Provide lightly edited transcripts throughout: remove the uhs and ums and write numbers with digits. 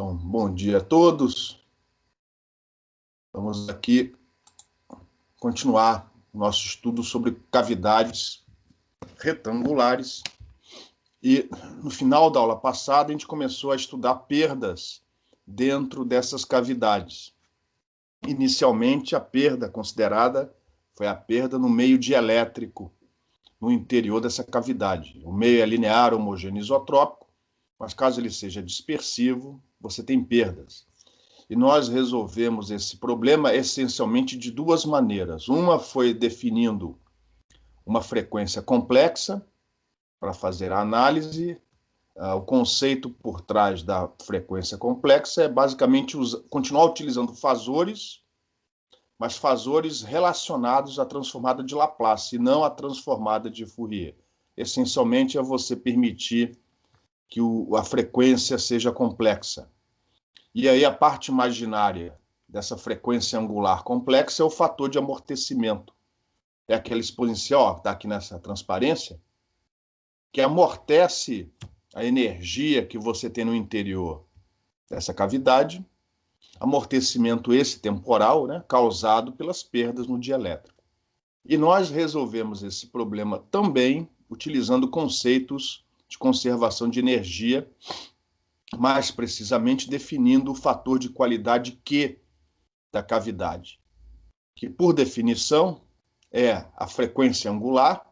Então, bom dia a todos. Vamos aqui continuar o nosso estudo sobre cavidades retangulares. E no final da aula passada, a gente começou a estudar perdas dentro dessas cavidades. Inicialmente, a perda considerada foi a perda no meio dielétrico, no interior dessa cavidade. O meio é linear, homogêneo, isotrópico, mas caso ele seja dispersivo, você tem perdas. E nós resolvemos esse problema essencialmente de duas maneiras. Uma foi definindo uma frequência complexa para fazer a análise. O conceito por trás da frequência complexa é basicamente continuar utilizando fasores, mas fasores relacionados à transformada de Laplace, e não à transformada de Fourier. Essencialmente é você permitir que a frequência seja complexa. E aí a parte imaginária dessa frequência angular complexa é o fator de amortecimento. É aquela exponencial que está aqui nessa transparência, que amortece a energia que você tem no interior dessa cavidade, amortecimento esse temporal, né, causado pelas perdas no dielétrico. E nós resolvemos esse problema também utilizando conceitos de conservação de energia, mais precisamente definindo o fator de qualidade Q da cavidade, que por definição é a frequência angular,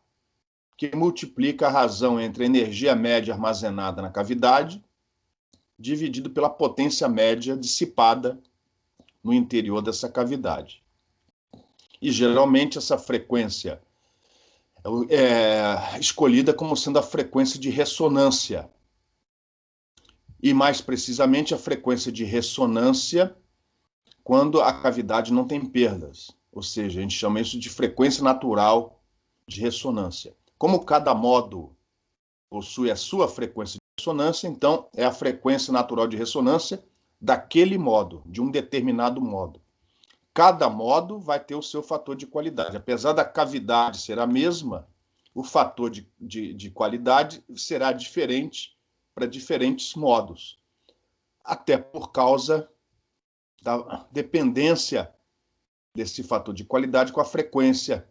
que multiplica a razão entre a energia média armazenada na cavidade, dividido pela potência média dissipada no interior dessa cavidade. E geralmente essa frequência é escolhida como sendo a frequência de ressonância, e mais precisamente a frequência de ressonância quando a cavidade não tem perdas, ou seja, a gente chama isso de frequência natural de ressonância. Como cada modo possui a sua frequência de ressonância, então é a frequência natural de ressonância daquele modo, de um determinado modo. Cada modo vai ter o seu fator de qualidade. Apesar da cavidade ser a mesma, o fator de qualidade será diferente para diferentes modos, até por causa da dependência desse fator de qualidade com a frequência.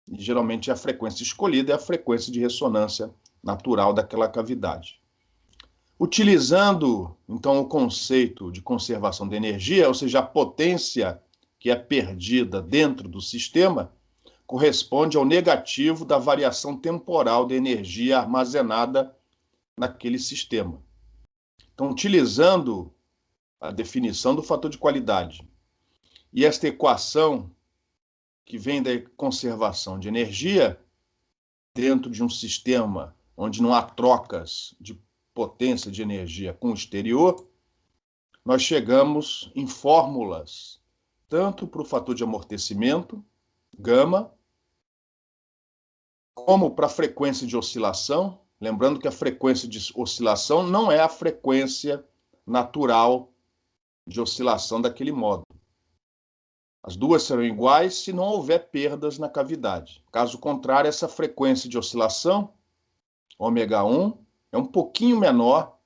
E, geralmente a frequência escolhida é a frequência de ressonância natural daquela cavidade. Utilizando, então, o conceito de conservação de energia, ou seja, a potência que é perdida dentro do sistema, corresponde ao negativo da variação temporal de energia armazenada naquele sistema. Então, utilizando a definição do fator de qualidade e esta equação que vem da conservação de energia dentro de um sistema onde não há trocas de potência de energia com o exterior, nós chegamos em fórmulas tanto para o fator de amortecimento, gama, como para a frequência de oscilação. Lembrando que a frequência de oscilação não é a frequência natural de oscilação daquele modo. As duas serão iguais se não houver perdas na cavidade. Caso contrário, essa frequência de oscilação, ômega 1, é um pouquinho menor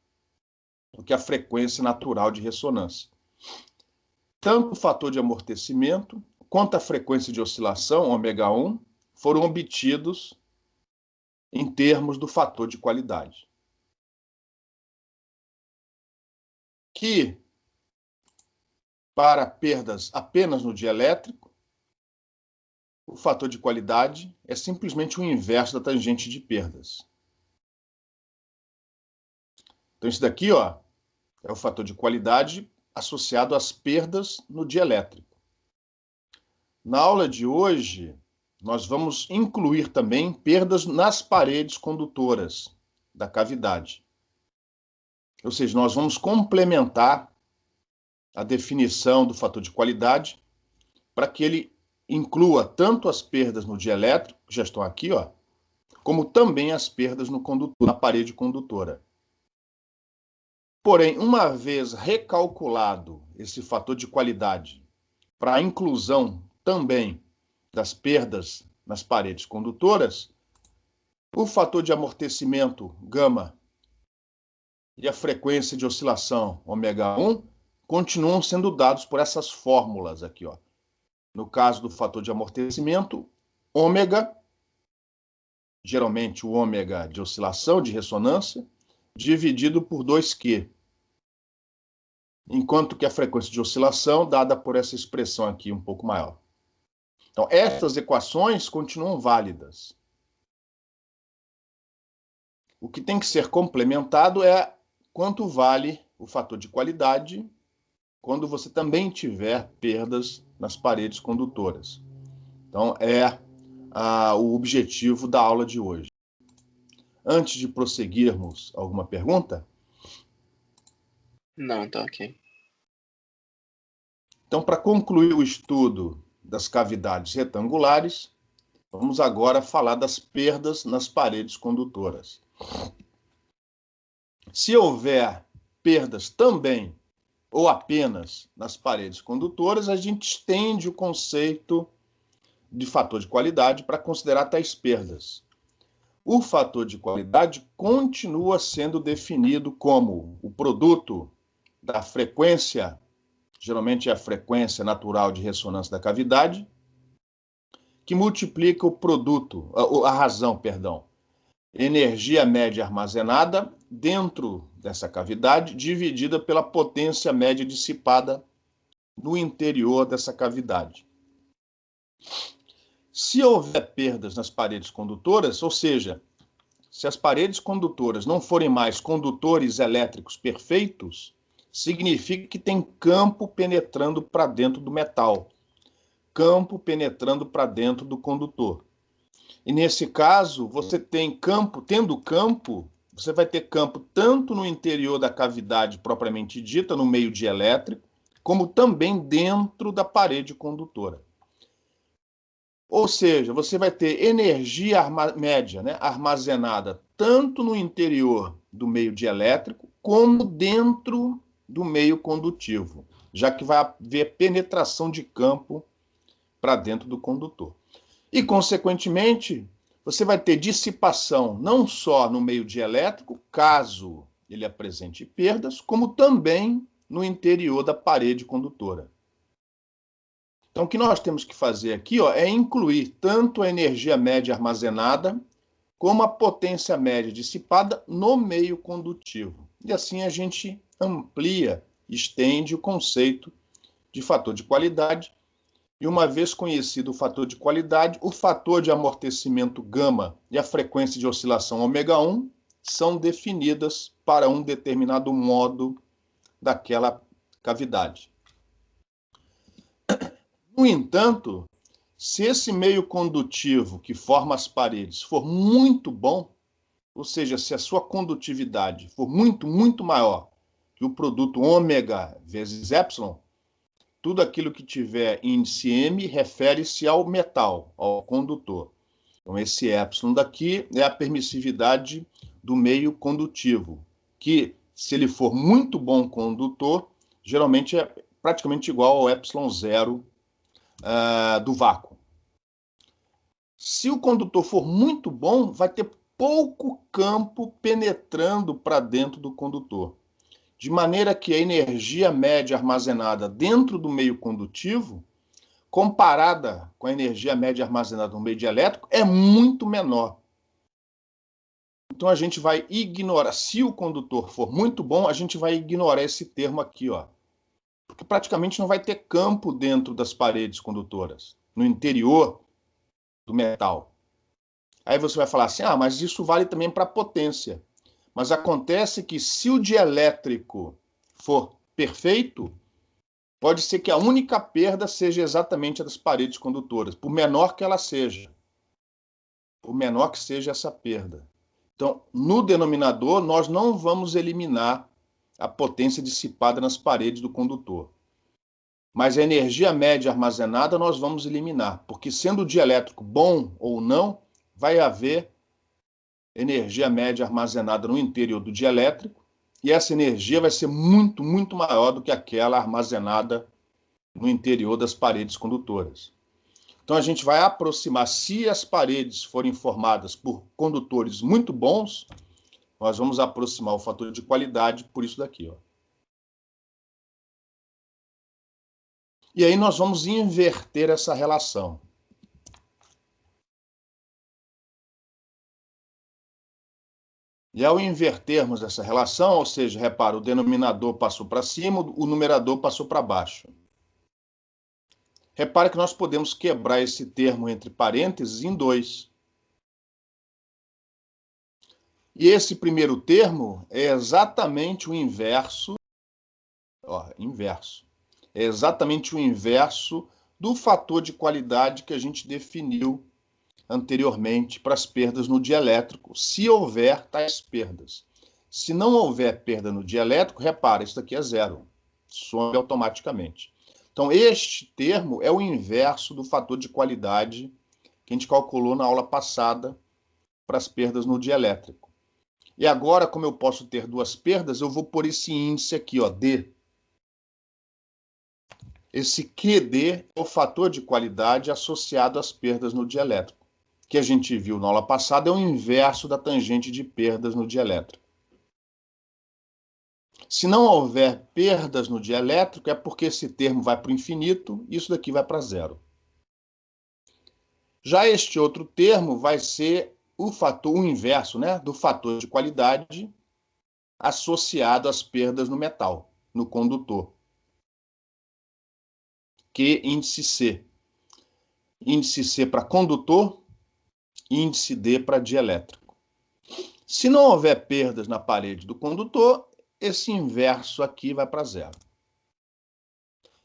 do que a frequência natural de ressonância. Tanto o fator de amortecimento quanto a frequência de oscilação, ômega 1, foram obtidos em termos do fator de qualidade, que, para perdas apenas no dielétrico, o fator de qualidade é simplesmente o inverso da tangente de perdas. Então, isso daqui, ó, é o fator de qualidade associado às perdas no dielétrico. Na aula de hoje, nós vamos incluir também perdas nas paredes condutoras da cavidade. Ou seja, nós vamos complementar a definição do fator de qualidade para que ele inclua tanto as perdas no dielétrico, que já estão aqui, ó, como também as perdas no condutor, na parede condutora. Porém, uma vez recalculado esse fator de qualidade para a inclusão também das perdas nas paredes condutoras, o fator de amortecimento, gama, e a frequência de oscilação ômega 1 continuam sendo dados por essas fórmulas aqui, ó. No caso do fator de amortecimento, ômega, geralmente o ômega de oscilação, de ressonância, dividido por 2Q. Enquanto que a frequência de oscilação, dada por essa expressão aqui um pouco maior. Então, essas equações continuam válidas. O que tem que ser complementado é quanto vale o fator de qualidade quando você também tiver perdas nas paredes condutoras. Então, é o objetivo da aula de hoje. Antes de prosseguirmos, alguma pergunta? Não, tá ok. Então, para concluir o estudo das cavidades retangulares, vamos agora falar das perdas nas paredes condutoras. Se houver perdas também ou apenas nas paredes condutoras, a gente estende o conceito de fator de qualidade para considerar tais perdas. O fator de qualidade continua sendo definido como o produto da frequência, geralmente é a frequência natural de ressonância da cavidade, que multiplica o produto, a razão, perdão, energia média armazenada dentro dessa cavidade, dividida pela potência média dissipada no interior dessa cavidade. Se houver perdas nas paredes condutoras, ou seja, se as paredes condutoras não forem mais condutores elétricos perfeitos, significa que tem campo penetrando para dentro do metal, campo penetrando para dentro do condutor. E nesse caso, você tem campo, tendo campo, você vai ter campo tanto no interior da cavidade propriamente dita, no meio dielétrico, como também dentro da parede condutora. Ou seja, você vai ter energia média, né, armazenada tanto no interior do meio dielétrico, como dentro do meio condutivo, já que vai haver penetração de campo para dentro do condutor. E, consequentemente, você vai ter dissipação não só no meio dielétrico, caso ele apresente perdas, como também no interior da parede condutora. Então, o que nós temos que fazer aqui, ó, é incluir tanto a energia média armazenada, como a potência média dissipada no meio condutivo. E assim a gente amplia, estende o conceito de fator de qualidade. E uma vez conhecido o fator de qualidade, o fator de amortecimento gama e a frequência de oscilação ômega 1 são definidas para um determinado modo daquela cavidade. No entanto, se esse meio condutivo que forma as paredes for muito bom, ou seja, se a sua condutividade for muito maior que o produto ômega vezes epsilon, tudo aquilo que tiver índice M refere-se ao metal, ao condutor. Então, esse epsilon daqui é a permissividade do meio condutivo, que, se ele for muito bom condutor, geralmente é praticamente igual ao epsilon zero do vácuo. Se o condutor for muito bom, vai ter pouco campo penetrando para dentro do condutor, de maneira que a energia média armazenada dentro do meio condutivo, comparada com a energia média armazenada no meio dielétrico, é muito menor. Então a gente vai ignorar, se o condutor for muito bom, a gente vai ignorar esse termo aqui, ó, porque praticamente não vai ter campo dentro das paredes condutoras, no interior do metal. Aí você vai falar assim, mas isso vale também para a potência. Mas acontece que se o dielétrico for perfeito, pode ser que a única perda seja exatamente a das paredes condutoras, por menor que ela seja. Por menor que seja essa perda. Então, no denominador, nós não vamos eliminar a potência dissipada nas paredes do condutor. Mas a energia média armazenada nós vamos eliminar, porque sendo o dielétrico bom ou não, vai haver energia média armazenada no interior do dielétrico, e essa energia vai ser muito maior do que aquela armazenada no interior das paredes condutoras. Então a gente vai aproximar, se as paredes forem formadas por condutores muito bons, nós vamos aproximar o fator de qualidade por isso daqui, ó. E aí nós vamos inverter essa relação. E ao invertermos essa relação, ou seja, repara, o denominador passou para cima, o numerador passou para baixo. Repare que nós podemos quebrar esse termo entre parênteses em dois. E esse primeiro termo é exatamente o inverso, ó, inverso. É exatamente o inverso do fator de qualidade que a gente definiu anteriormente para as perdas no dielétrico, se houver tais perdas. Se não houver perda no dielétrico, repara, isso aqui é zero, some automaticamente. Então, este termo é o inverso do fator de qualidade que a gente calculou na aula passada para as perdas no dielétrico. E agora, como eu posso ter duas perdas, eu vou pôr esse índice aqui, ó, D. Esse QD é o fator de qualidade associado às perdas no dielétrico, que a gente viu na aula passada, é o inverso da tangente de perdas no dielétrico. Se não houver perdas no dielétrico, é porque esse termo vai para o infinito e isso daqui vai para zero. Já este outro termo vai ser o inverso, né, do fator de qualidade associado às perdas no metal, no condutor. Que índice C. Índice C para condutor, índice D para dielétrico. Se não houver perdas na parede do condutor, esse inverso aqui vai para zero.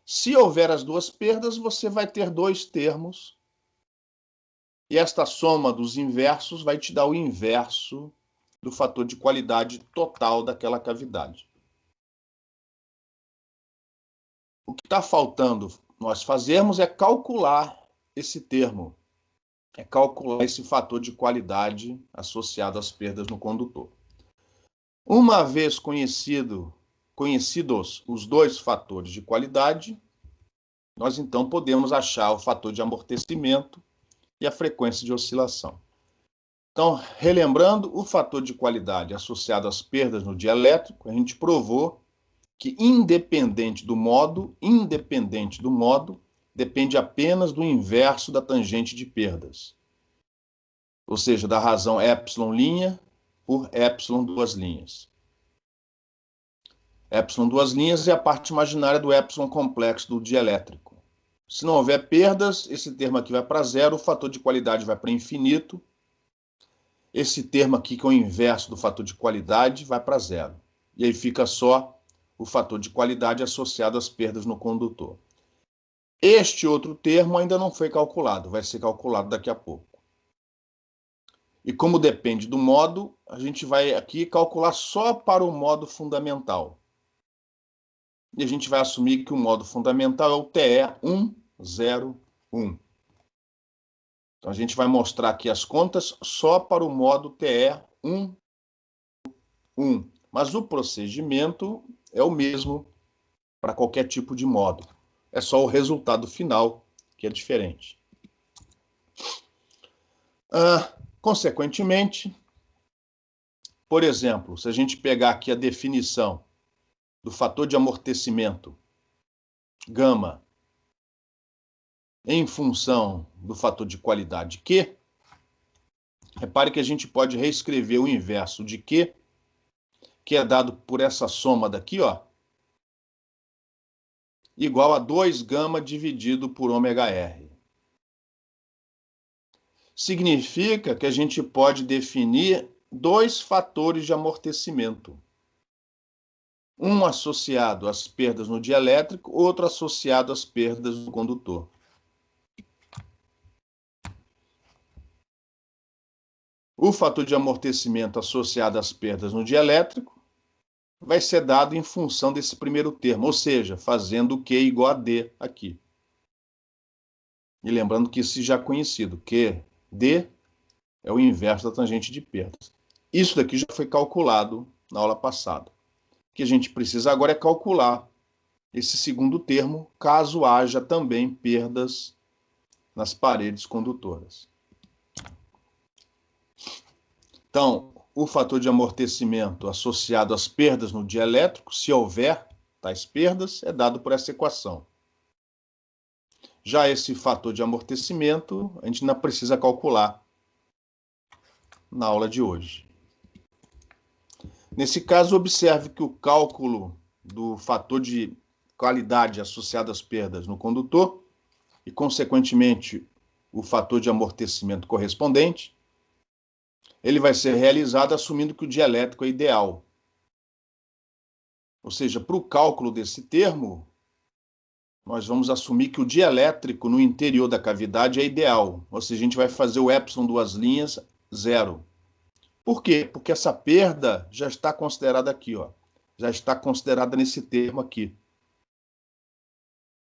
Se houver as duas perdas, você vai ter dois termos, e esta soma dos inversos vai te dar o inverso do fator de qualidade total daquela cavidade. O que está faltando nós fazermos é calcular esse termo, é calcular esse fator de qualidade associado às perdas no condutor. Uma vez conhecidos os dois fatores de qualidade, nós então podemos achar o fator de amortecimento e a frequência de oscilação. Então, relembrando, o fator de qualidade associado às perdas no dielétrico, a gente provou que independente do modo, depende apenas do inverso da tangente de perdas. Ou seja, da razão ε' por ε duas linhas. ε duas linhas é a parte imaginária do ε complexo do dielétrico. Se não houver perdas, esse termo aqui vai para zero, o fator de qualidade vai para infinito. Esse termo aqui, que é o inverso do fator de qualidade, vai para zero. E aí fica só o fator de qualidade associado às perdas no condutor. Este outro termo ainda não foi calculado, vai ser calculado daqui a pouco. E como depende do modo, a gente vai aqui calcular só para o modo fundamental. E a gente vai assumir que o modo fundamental é o TE101. Então, a gente vai mostrar aqui as contas só para o modo TE101. Mas o procedimento é o mesmo para qualquer tipo de modo. É só o resultado final que é diferente. Consequentemente, por exemplo, se a gente pegar aqui a definição do fator de amortecimento, gama, em função do fator de qualidade Q, repare que a gente pode reescrever o inverso de Q, que é dado por essa soma daqui, ó, igual a 2 gama dividido por ômega R. Significa que a gente pode definir dois fatores de amortecimento. Um associado às perdas no dielétrico, outro associado às perdas no condutor. O fator de amortecimento associado às perdas no dielétrico vai ser dado em função desse primeiro termo, ou seja, fazendo Q igual a D aqui. E lembrando que isso já é conhecido, que D é o inverso da tangente de perdas. Isso daqui já foi calculado na aula passada. O que a gente precisa agora é calcular esse segundo termo, caso haja também perdas nas paredes condutoras. Então, o fator de amortecimento associado às perdas no dielétrico, se houver tais perdas, é dado por essa equação. Já esse fator de amortecimento, a gente não precisa calcular na aula de hoje. Nesse caso, observe que o cálculo do fator de qualidade associado às perdas no condutor e, consequentemente, o fator de amortecimento correspondente, ele vai ser realizado assumindo que o dielétrico é ideal. Ou seja, para o cálculo desse termo, nós vamos assumir que o dielétrico no interior da cavidade é ideal. Ou seja, a gente vai fazer o epsilon duas linhas, zero. Por quê? Porque essa perda já está considerada aqui, ó. Já está considerada nesse termo aqui.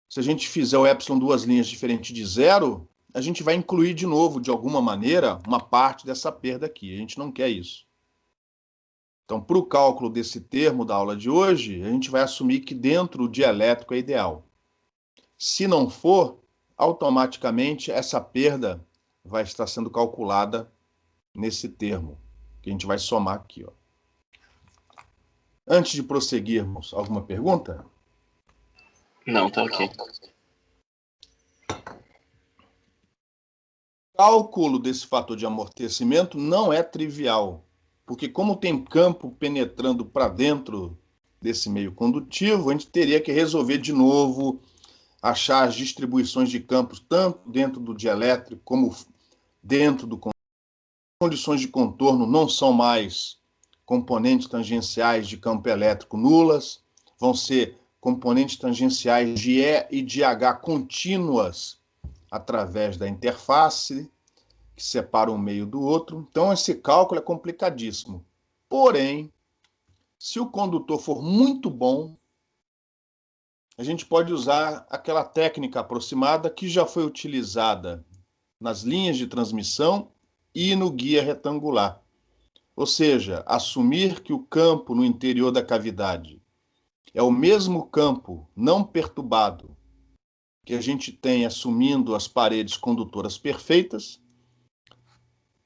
Se a gente fizer o epsilon duas linhas diferente de zero, a gente vai incluir de novo, de alguma maneira, uma parte dessa perda aqui. A gente não quer isso. Então, para o cálculo desse termo da aula de hoje, a gente vai assumir que dentro o dielétrico é ideal. Se não for, automaticamente essa perda vai estar sendo calculada nesse termo, que a gente vai somar aqui, ó. Antes de prosseguirmos, alguma pergunta? Não, tá ok. O cálculo desse fator de amortecimento não é trivial, porque como tem campo penetrando para dentro desse meio condutivo, a gente teria que resolver de novo, achar as distribuições de campos tanto dentro do dielétrico como dentro do contorno. Condições de contorno não são mais componentes tangenciais de campo elétrico nulas, vão ser componentes tangenciais de E e de H contínuas através da interface, que separa um meio do outro. Então, esse cálculo é complicadíssimo. Porém, se o condutor for muito bom, a gente pode usar aquela técnica aproximada que já foi utilizada nas linhas de transmissão e no guia retangular. Ou seja, assumir que o campo no interior da cavidade é o mesmo campo não perturbado que a gente tem assumindo as paredes condutoras perfeitas,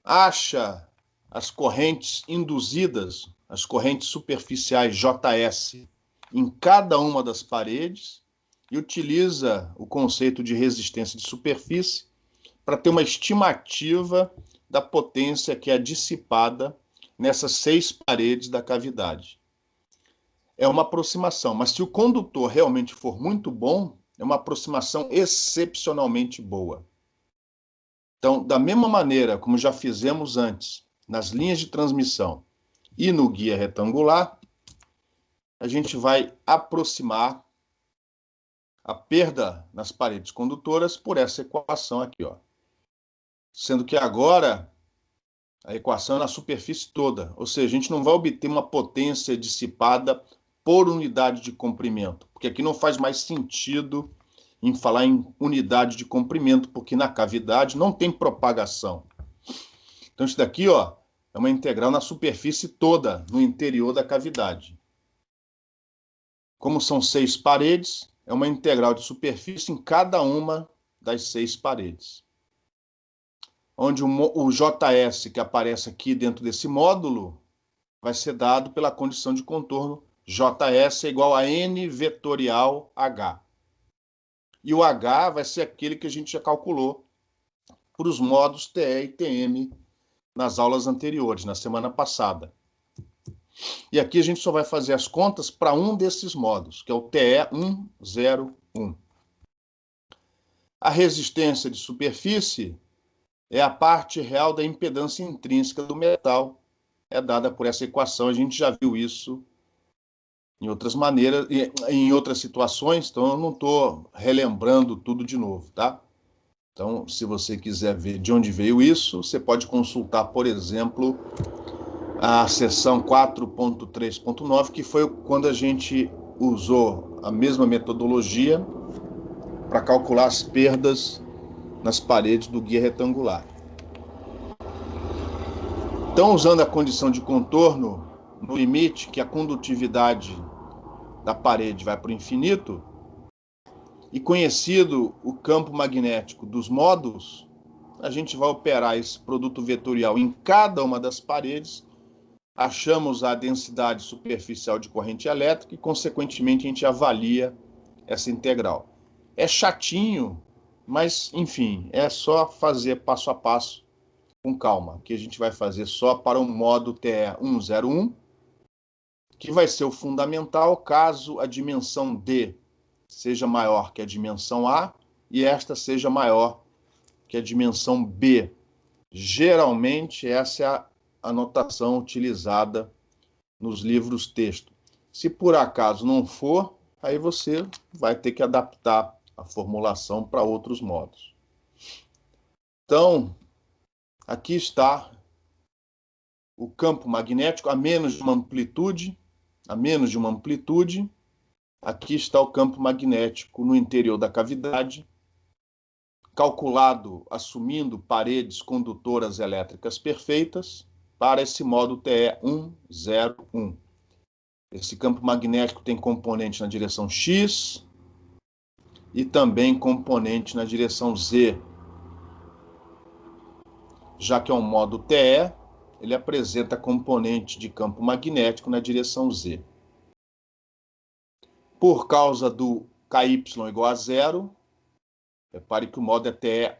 acha as correntes induzidas, as correntes superficiais JS, em cada uma das paredes e utiliza o conceito de resistência de superfície para ter uma estimativa da potência que é dissipada nessas 6 paredes da cavidade. É uma aproximação, mas se o condutor realmente for muito bom, é uma aproximação excepcionalmente boa. Então, da mesma maneira como já fizemos antes, nas linhas de transmissão e no guia retangular, a gente vai aproximar a perda nas paredes condutoras por essa equação aqui, ó. Sendo que agora a equação é na superfície toda, ou seja, a gente não vai obter uma potência dissipada por unidade de comprimento, porque aqui não faz mais sentido em falar em unidade de comprimento, porque na cavidade não tem propagação. Então isso daqui, ó, é uma integral na superfície toda, no interior da cavidade. Como são 6 paredes, é uma integral de superfície em cada uma das 6 paredes. Onde o JS que aparece aqui dentro desse módulo vai ser dado pela condição de contorno JS é igual a N vetorial H. E o H vai ser aquele que a gente já calculou para os modos TE e TM nas aulas anteriores, na semana passada. E aqui a gente só vai fazer as contas para um desses modos, que é o TE101. A resistência de superfície é a parte real da impedância intrínseca do metal. É dada por essa equação, a gente já viu isso em outras maneiras, em outras situações, então eu não estou relembrando tudo de novo, tá? Então, se você quiser ver de onde veio isso, você pode consultar, por exemplo, a seção 4.3.9, que foi quando a gente usou a mesma metodologia para calcular as perdas nas paredes do guia retangular. Então, usando a condição de contorno, no limite que a condutividade da parede vai para o infinito, e conhecido o campo magnético dos módulos, a gente vai operar esse produto vetorial em cada uma das paredes achamos a densidade superficial de corrente elétrica e, consequentemente, a gente avalia essa integral. É chatinho, mas, enfim, é só fazer passo a passo com calma, que a gente vai fazer só para o modo TE 101, que vai ser o fundamental caso a dimensão D seja maior que a dimensão A e esta seja maior que a dimensão B. Geralmente, essa é a anotação utilizada nos livros texto. Se por acaso não for, aí você vai ter que adaptar a formulação para outros modos. Então, aqui está o campo magnético a menos de uma amplitude, aqui está o campo magnético no interior da cavidade, calculado assumindo paredes condutoras elétricas perfeitas, para esse modo TE 101. Esse campo magnético tem componente na direção X e também componente na direção Z. Já que é um modo TE, ele apresenta componente de campo magnético na direção Z. Por causa do KY igual a zero, repare que o modo é TE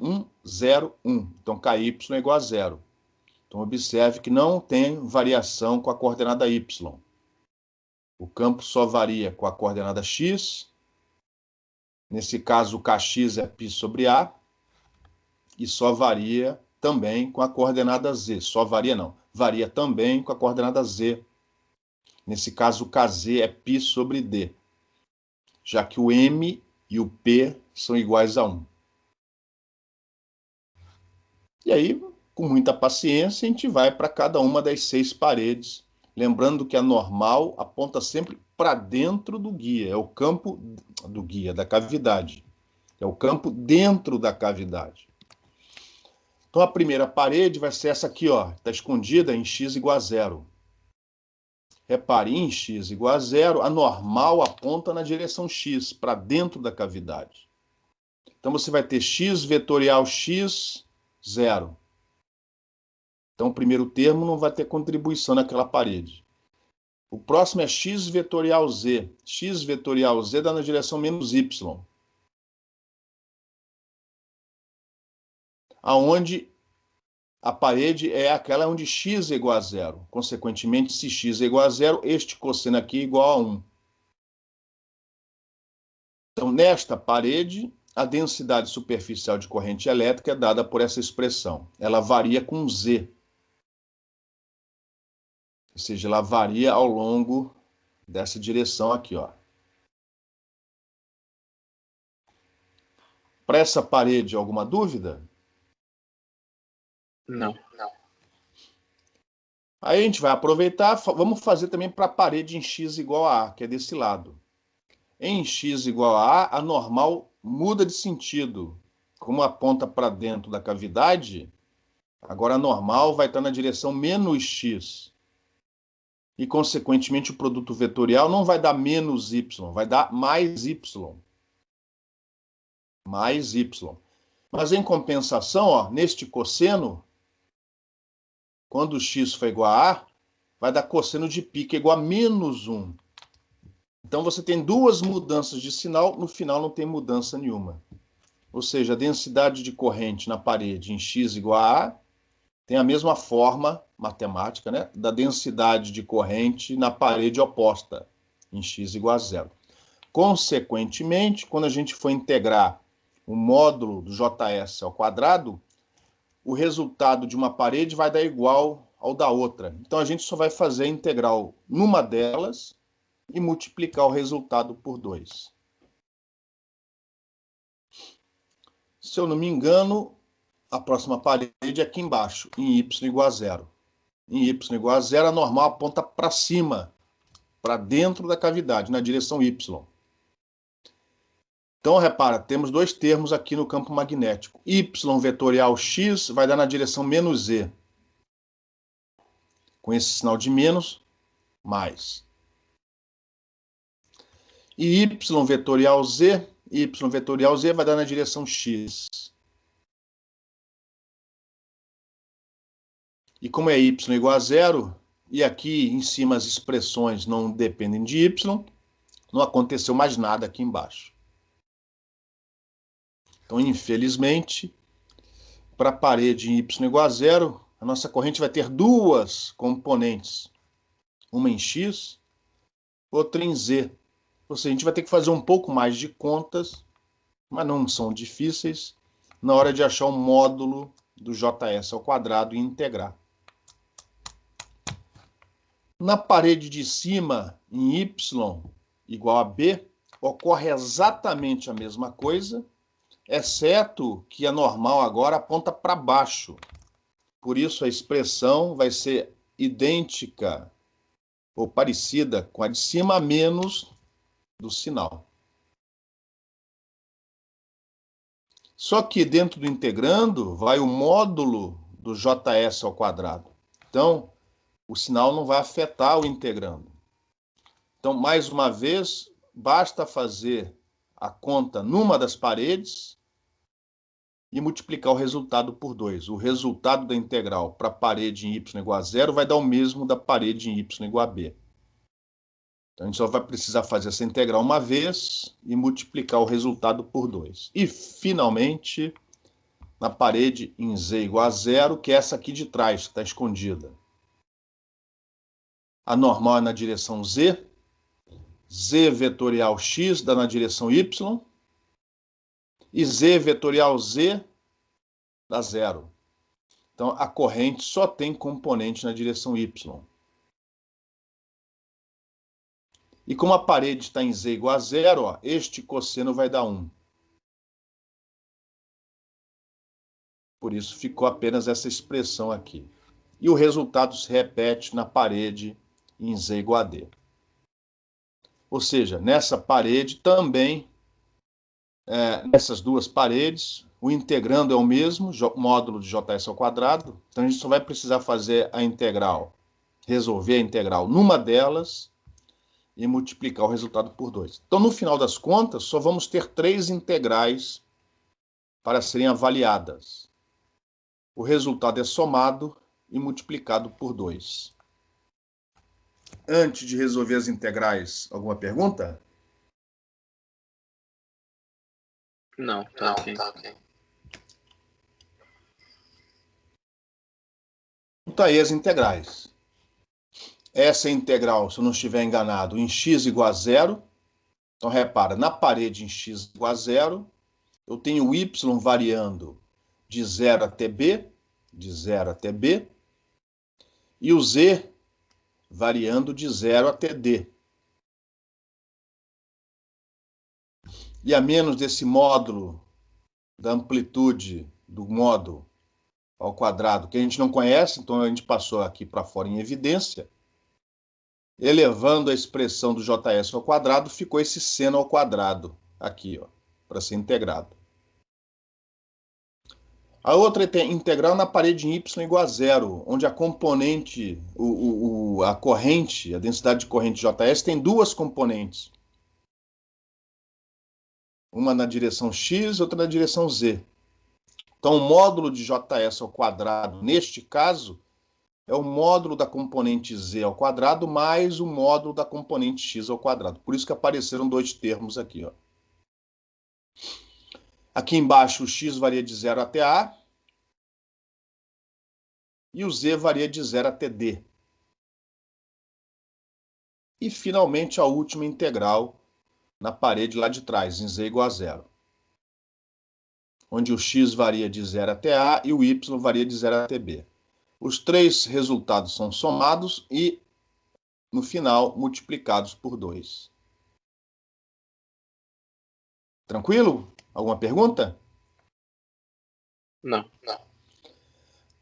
101, então KY é igual a zero. Então observe que não tem variação com a coordenada Y. O campo só varia com a coordenada X, nesse caso o Kx é π sobre A, e só varia também com a coordenada Z. Só varia não, varia também com a coordenada Z. Nesse caso o Kz é π sobre D, já que o M e o P são iguais a 1. E aí, com muita paciência, a gente vai para cada uma das 6 paredes, lembrando que a normal aponta sempre para dentro do guia, é o campo do guia, da cavidade. É o campo dentro da cavidade. Então a primeira parede vai ser essa aqui, ó, está escondida em x igual a zero. Repare, em x igual a zero, a normal aponta na direção x, para dentro da cavidade. Então você vai ter x vetorial x, zero. Então o primeiro termo não vai ter contribuição naquela parede. O próximo é x vetorial z. X vetorial z dá na direção menos y. Aonde a parede é aquela onde x é igual a zero. Consequentemente, se x é igual a zero, este cosseno aqui é igual a 1. Então, nesta parede, a densidade superficial de corrente elétrica é dada por essa expressão. Ela varia com z. Ou seja, ela varia ao longo dessa direção aqui, ó. Para essa parede, alguma dúvida? Não. Aí a gente vai aproveitar, vamos fazer também para a parede em x igual a A, que é desse lado. Em x igual a A, a normal muda de sentido. Como aponta para dentro da cavidade, agora a normal vai estar na direção menos x. E, consequentemente, o produto vetorial não vai dar menos y, vai dar mais y. Mais y. Mas, em compensação, ó, neste cosseno, quando x for igual a A, vai dar cosseno de π, que é igual a menos 1. Então, você tem duas mudanças de sinal, no final não tem mudança nenhuma. Ou seja, a densidade de corrente na parede em x igual a A tem a mesma forma matemática, né, da densidade de corrente na parede oposta, em x igual a zero. Consequentemente, quando a gente for integrar o módulo do JS ao quadrado, o resultado de uma parede vai dar igual ao da outra. Então, a gente só vai fazer a integral numa delas e multiplicar o resultado por 2. Se eu não me engano, a próxima parede é aqui embaixo, em y igual a zero. Em y igual a zero, a normal aponta para cima, para dentro da cavidade, na direção y. Então, repara, temos dois termos aqui no campo magnético. Y vetorial x vai dar na direção menos z. Com esse sinal de menos, mais. E y vetorial z vai dar na direção x. E como é y igual a zero, e aqui em cima as expressões não dependem de y, não aconteceu mais nada aqui embaixo. Então, infelizmente, para a parede em y igual a zero, a nossa corrente vai ter duas componentes, uma em x, outra em z. Ou seja, a gente vai ter que fazer um pouco mais de contas, mas não são difíceis, na hora de achar o módulo do js ao quadrado e integrar. Na parede de cima, em y igual a b, ocorre exatamente a mesma coisa, exceto que a normal agora aponta para baixo. Por isso a expressão vai ser idêntica ou parecida com a de cima, menos do sinal. Só que dentro do integrando vai o módulo do js ao quadrado. Então, o sinal não vai afetar o integrando. Então, mais uma vez, basta fazer a conta numa das paredes e multiplicar o resultado por 2. O resultado da integral para a parede em y igual a zero vai dar o mesmo da parede em y igual a b. Então, a gente só vai precisar fazer essa integral uma vez e multiplicar o resultado por 2. E, finalmente, na parede em z igual a zero, que é essa aqui de trás, que está escondida. A normal é na direção z, z vetorial x dá na direção y, e z vetorial z dá zero. Então, a corrente só tem componente na direção y. E como a parede está em z igual a zero, ó, este cosseno vai dar 1. Por isso ficou apenas essa expressão aqui. E o resultado se repete na parede em z igual a d. Ou seja, nessa parede também, nessas duas paredes, o integrando é o mesmo, módulo de js ao quadrado. Então a gente só vai precisar fazer a integral, resolver a integral numa delas e multiplicar o resultado por 2. Então, no final das contas, só vamos ter 3 integrais para serem avaliadas. O resultado é somado e multiplicado por 2. Antes de resolver as integrais, alguma pergunta? Não, tá ok. Então, aí as integrais. Essa integral, se eu não estiver enganado, em x igual a zero. Então, repara, na parede em x igual a zero, eu tenho o y variando de 0 até b, e o z variando de 0 até d. E a menos desse módulo da amplitude do modo ao quadrado, que a gente não conhece, então a gente passou aqui para fora em evidência, elevando a expressão do js ao quadrado, ficou esse seno ao quadrado aqui, ó, para ser integrado. A outra é integral na parede em y igual a zero, onde a componente, a corrente, a densidade de corrente js tem duas componentes. Uma na direção x, outra na direção z. Então, o módulo de js ao quadrado, neste caso, é o módulo da componente z ao quadrado mais o módulo da componente x ao quadrado. Por isso que apareceram dois termos aqui, ó. Aqui embaixo o x varia de 0 até a e o z varia de 0 até d. E, finalmente, a última integral na parede lá de trás, em z igual a zero, onde o x varia de 0 até a e o y varia de 0 até b. Os três resultados são somados e, no final, multiplicados por 2. Tranquilo? Alguma pergunta? Não.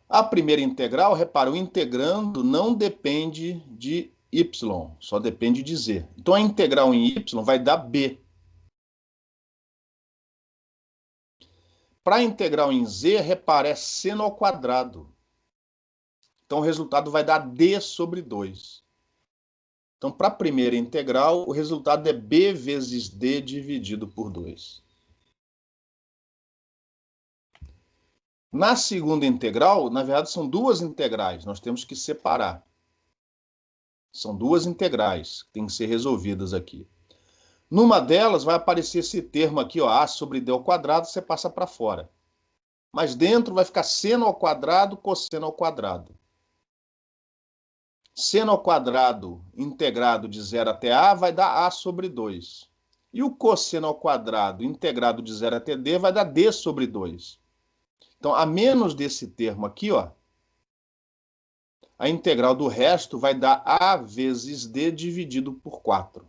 A primeira integral, repara, o integrando não depende de y, só depende de z. Então, a integral em y vai dar b. Para a integral em z, repara, é seno ao quadrado. Então, o resultado vai dar d sobre 2. Então, para a primeira integral, o resultado é b vezes d dividido por 2. Na segunda integral, na verdade, são duas integrais. Nós temos que separar. São duas integrais que têm que ser resolvidas aqui. Numa delas vai aparecer esse termo aqui, ó, a sobre d ao quadrado, você passa para fora. Mas dentro vai ficar seno ao quadrado, cosseno ao quadrado. Seno ao quadrado integrado de 0 até a vai dar a sobre 2. E o cosseno ao quadrado integrado de 0 até d vai dar d sobre 2. Então, a menos desse termo aqui, ó, a integral do resto vai dar a vezes d dividido por 4.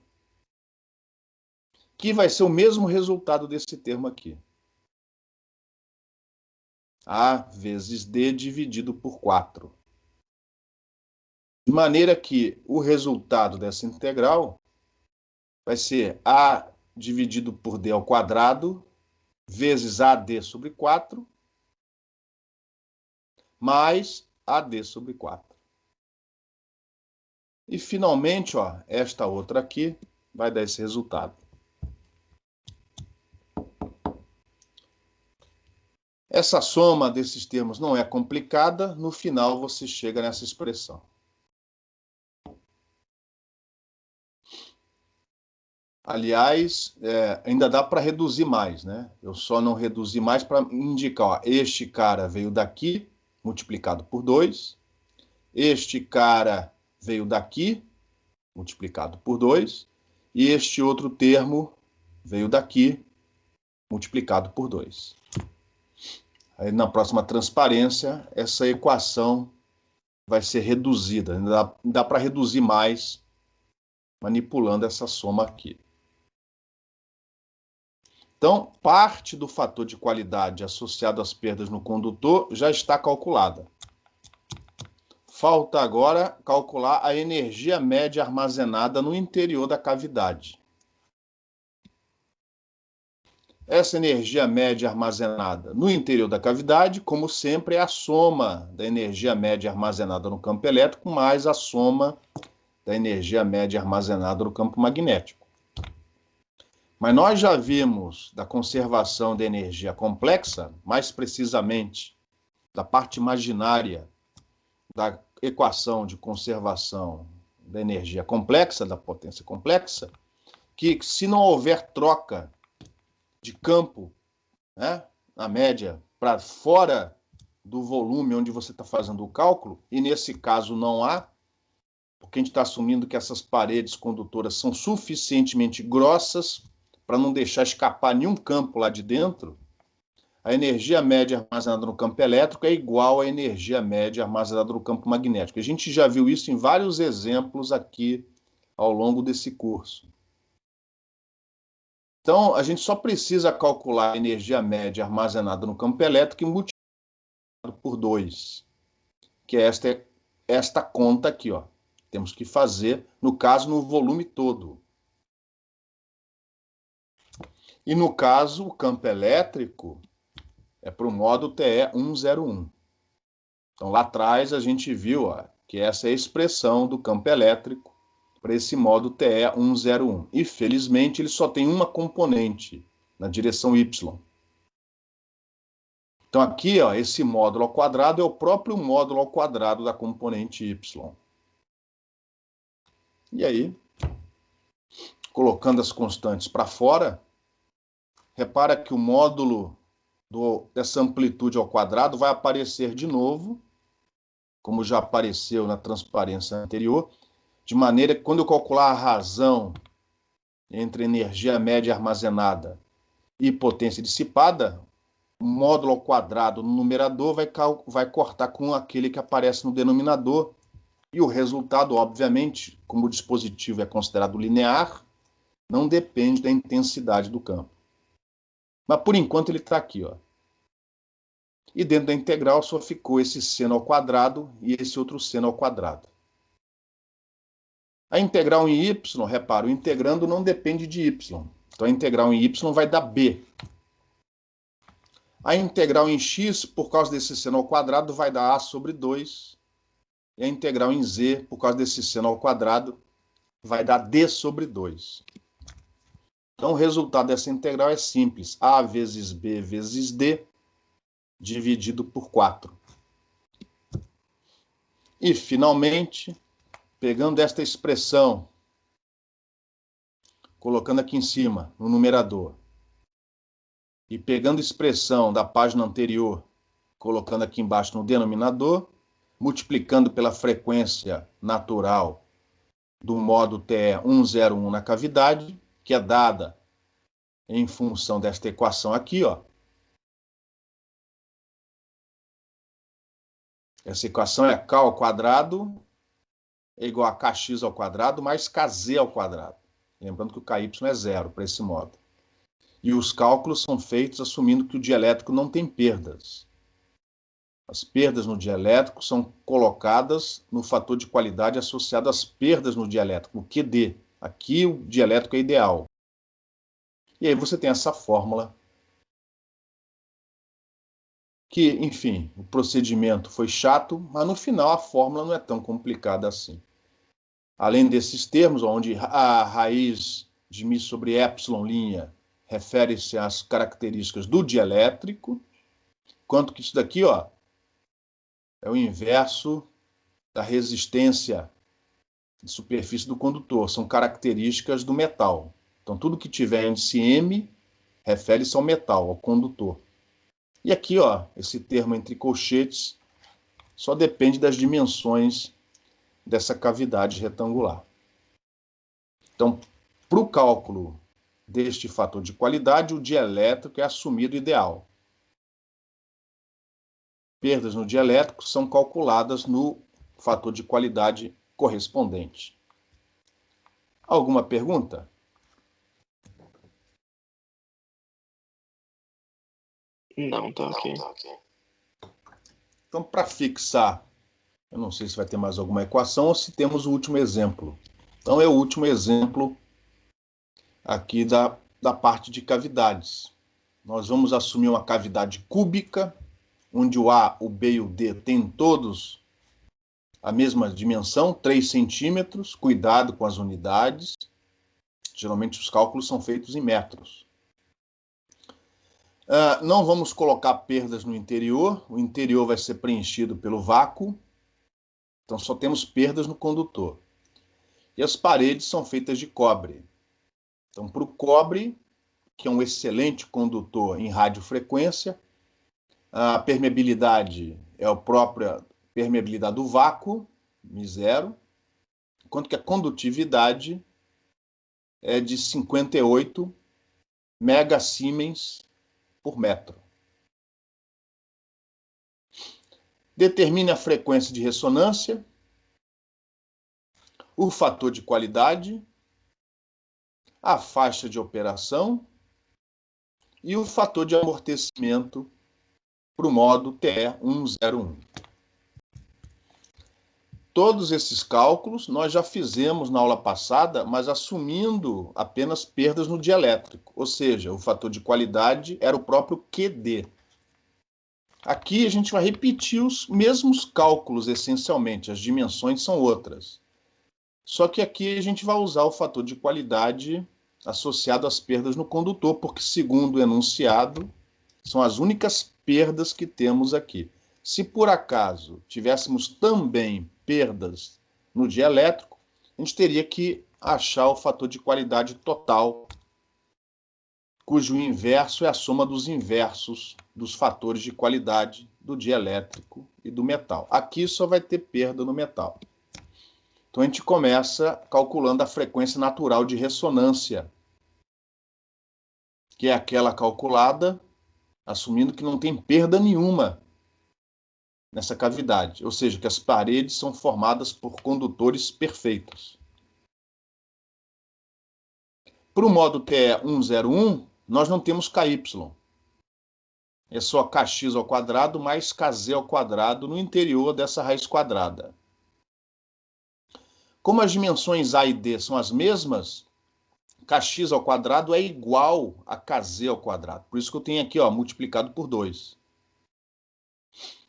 Que vai ser o mesmo resultado desse termo aqui. A vezes d dividido por 4. De maneira que o resultado dessa integral vai ser a dividido por d ao quadrado vezes AD sobre 4 mais AD sobre 4. E, finalmente, ó, esta outra aqui vai dar esse resultado. Essa soma desses termos não é complicada, no final você chega nessa expressão. Aliás, ainda dá para reduzir mais, né? Eu só não reduzi mais para indicar, ó, este cara veio daqui, multiplicado por 2. Este cara veio daqui, multiplicado por 2. E este outro termo veio daqui, multiplicado por 2. Aí, na próxima transparência, essa equação vai ser reduzida. Ainda dá para reduzir mais manipulando essa soma aqui. Então, parte do fator de qualidade associado às perdas no condutor já está calculada. Falta agora calcular a energia média armazenada no interior da cavidade. Essa energia média armazenada no interior da cavidade, como sempre, é a soma da energia média armazenada no campo elétrico mais a soma da energia média armazenada no campo magnético. Mas nós já vimos da conservação da energia complexa, mais precisamente da parte imaginária da equação de conservação da energia complexa, da potência complexa, que se não houver troca de campo, né, na média, para fora do volume onde você está fazendo o cálculo, e nesse caso não há, porque a gente está assumindo que essas paredes condutoras são suficientemente grossas para não deixar escapar nenhum campo lá de dentro, a energia média armazenada no campo elétrico é igual à energia média armazenada no campo magnético. A gente já viu isso em vários exemplos aqui ao longo desse curso. Então, a gente só precisa calcular a energia média armazenada no campo elétrico e multiplicar por 2, que é esta conta aqui, ó. Temos que fazer, no caso, no volume todo. E, no caso, o campo elétrico é para o módulo TE 101. Então, lá atrás, a gente viu, ó, que essa é a expressão do campo elétrico para esse módulo TE 101. E, felizmente, ele só tem uma componente, na direção Y. Então, aqui, ó, esse módulo ao quadrado é o próprio módulo ao quadrado da componente Y. E aí, colocando as constantes para fora, repara que o módulo dessa amplitude ao quadrado vai aparecer de novo, como já apareceu na transparência anterior, de maneira que quando eu calcular a razão entre energia média armazenada e potência dissipada, o módulo ao quadrado no numerador vai cortar com aquele que aparece no denominador, e o resultado, obviamente, como o dispositivo é considerado linear, não depende da intensidade do campo. Mas, por enquanto, ele está aqui, ó. E dentro da integral só ficou esse seno ao quadrado e esse outro seno ao quadrado. A integral em y, repara, o integrando não depende de y. Então, a integral em y vai dar b. A integral em x, por causa desse seno ao quadrado, vai dar a sobre 2. E a integral em z, por causa desse seno ao quadrado, vai dar d sobre 2. Então, o resultado dessa integral é simples. A vezes b vezes d, dividido por 4. E, finalmente, pegando esta expressão, colocando aqui em cima, no numerador, e pegando a expressão da página anterior, colocando aqui embaixo no denominador, multiplicando pela frequência natural do modo TE 101 na cavidade, que é dada em função desta equação aqui, ó. Essa equação é K ao quadrado é igual a Kx ao quadrado mais Kz ao quadrado. Lembrando que o Ky é zero para esse modo. E os cálculos são feitos assumindo que o dielétrico não tem perdas. As perdas no dielétrico são colocadas no fator de qualidade associado às perdas no dielétrico, o QD. Aqui o dielétrico é ideal. E aí você tem essa fórmula que, enfim, o procedimento foi chato, mas no final a fórmula não é tão complicada assim. Além desses termos, onde a raiz de μ sobre ε' refere-se às características do dielétrico, quanto que isso daqui, ó, é o inverso da resistência de superfície do condutor, são características do metal. Então, tudo que tiver índice M refere-se ao metal, ao condutor. E aqui, ó, esse termo entre colchetes só depende das dimensões dessa cavidade retangular. Então, para o cálculo deste fator de qualidade, o dielétrico é assumido ideal. Perdas no dielétrico são calculadas no fator de qualidade correspondente. Alguma pergunta? Não, tá ok. Então, para fixar, eu não sei se vai ter mais alguma equação ou se temos o último exemplo. Então, é o último exemplo aqui da parte de cavidades. Nós vamos assumir uma cavidade cúbica, onde o A, o B e o D têm todos a mesma dimensão, 3 centímetros. Cuidado com as unidades. Geralmente os cálculos são feitos em metros. Não vamos colocar perdas no interior. O interior vai ser preenchido pelo vácuo. Então só temos perdas no condutor. E as paredes são feitas de cobre. Então, para o cobre, que é um excelente condutor em radiofrequência, a permeabilidade é a própria permeabilidade do vácuo, μ0, enquanto que a condutividade é de 58 megasiemens por metro. Determine a frequência de ressonância, o fator de qualidade, a faixa de operação e o fator de amortecimento para o modo TE 101. Todos esses cálculos nós já fizemos na aula passada, mas assumindo apenas perdas no dielétrico, ou seja, o fator de qualidade era o próprio QD. Aqui a gente vai repetir os mesmos cálculos essencialmente, as dimensões são outras. Só que aqui a gente vai usar o fator de qualidade associado às perdas no condutor, porque segundo o enunciado, são as únicas perdas que temos aqui. Se por acaso tivéssemos também perdas no dielétrico, a gente teria que achar o fator de qualidade total, cujo inverso é a soma dos inversos dos fatores de qualidade do dielétrico e do metal. Aqui só vai ter perda no metal. Então a gente começa calculando a frequência natural de ressonância, que é aquela calculada assumindo que não tem perda nenhuma nessa cavidade, ou seja, que as paredes são formadas por condutores perfeitos. Para o modo TE 101, nós não temos KY. É só Kx ao quadrado mais Kz ao quadrado no interior dessa raiz quadrada. Como as dimensões A e D são as mesmas, Kx ao quadrado é igual a Kz ao quadrado. Por isso que eu tenho aqui, ó, multiplicado por 2.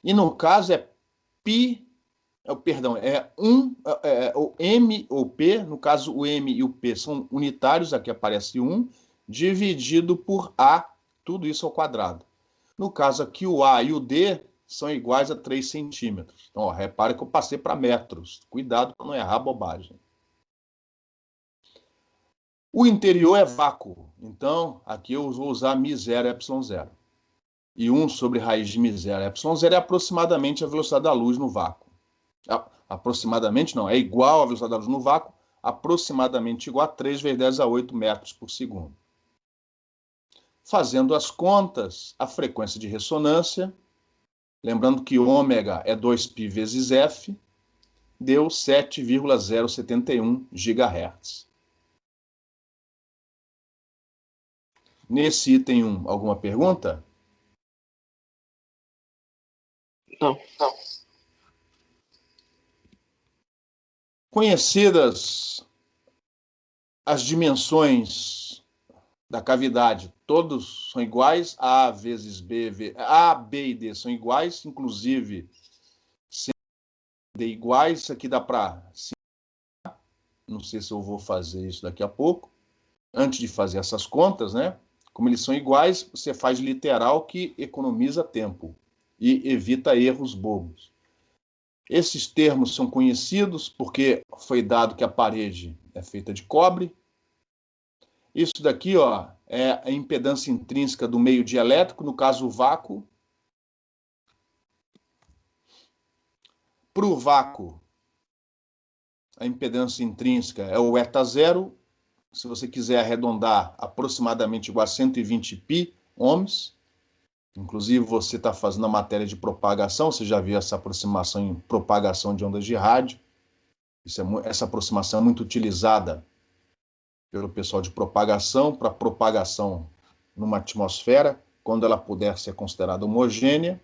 E no caso é π, o M ou P, no caso o M e o P são unitários, aqui aparece 1, dividido por A, tudo isso ao quadrado. No caso aqui o A e o D são iguais a 3 centímetros. Então, ó, repare que eu passei para metros. Cuidado para não errar bobagem. O interior é vácuo. Então, aqui eu vou usar μ0 ε0. E 1 sobre raiz de μ0 ε0 é aproximadamente a velocidade da luz no vácuo. Aproximadamente não, é igual à velocidade da luz no vácuo, aproximadamente igual a 3 vezes 10 a 8 metros por segundo. Fazendo as contas, a frequência de ressonância, lembrando que ômega é 2π vezes f, deu 7,071 GHz. Nesse item 1, alguma pergunta? Não. Conhecidas as dimensões da cavidade, todos são iguais, A vezes B, A, B e D são iguais, inclusive C e D iguais, isso aqui dá para... Não sei se eu vou fazer isso daqui a pouco, antes de fazer essas contas, né? Como eles são iguais, você faz literal que economiza tempo e evita erros bobos. Esses termos são conhecidos porque foi dado que a parede é feita de cobre. Isso daqui, ó, é a impedância intrínseca do meio dielétrico, no caso o vácuo. Para o vácuo, a impedância intrínseca é o eta0, se você quiser arredondar, aproximadamente igual a 120 π ohms. Inclusive, você está fazendo a matéria de propagação, você já viu essa aproximação em propagação de ondas de rádio. Essa aproximação é muito utilizada pelo pessoal de propagação, para propagação numa atmosfera, quando ela puder ser considerada homogênea.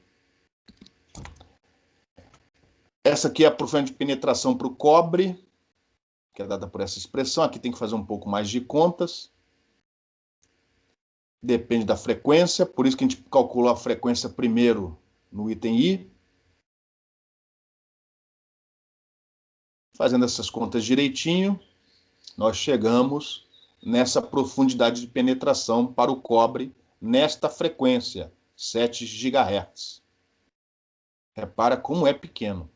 Essa aqui é a profundidade de penetração para o cobre, que é dada por essa expressão. Aqui tem que fazer um pouco mais de contas. Depende da frequência, por isso que a gente calculou a frequência primeiro no item I. Fazendo essas contas direitinho, nós chegamos nessa profundidade de penetração para o cobre, nesta frequência, 7 GHz. Repara como é pequeno.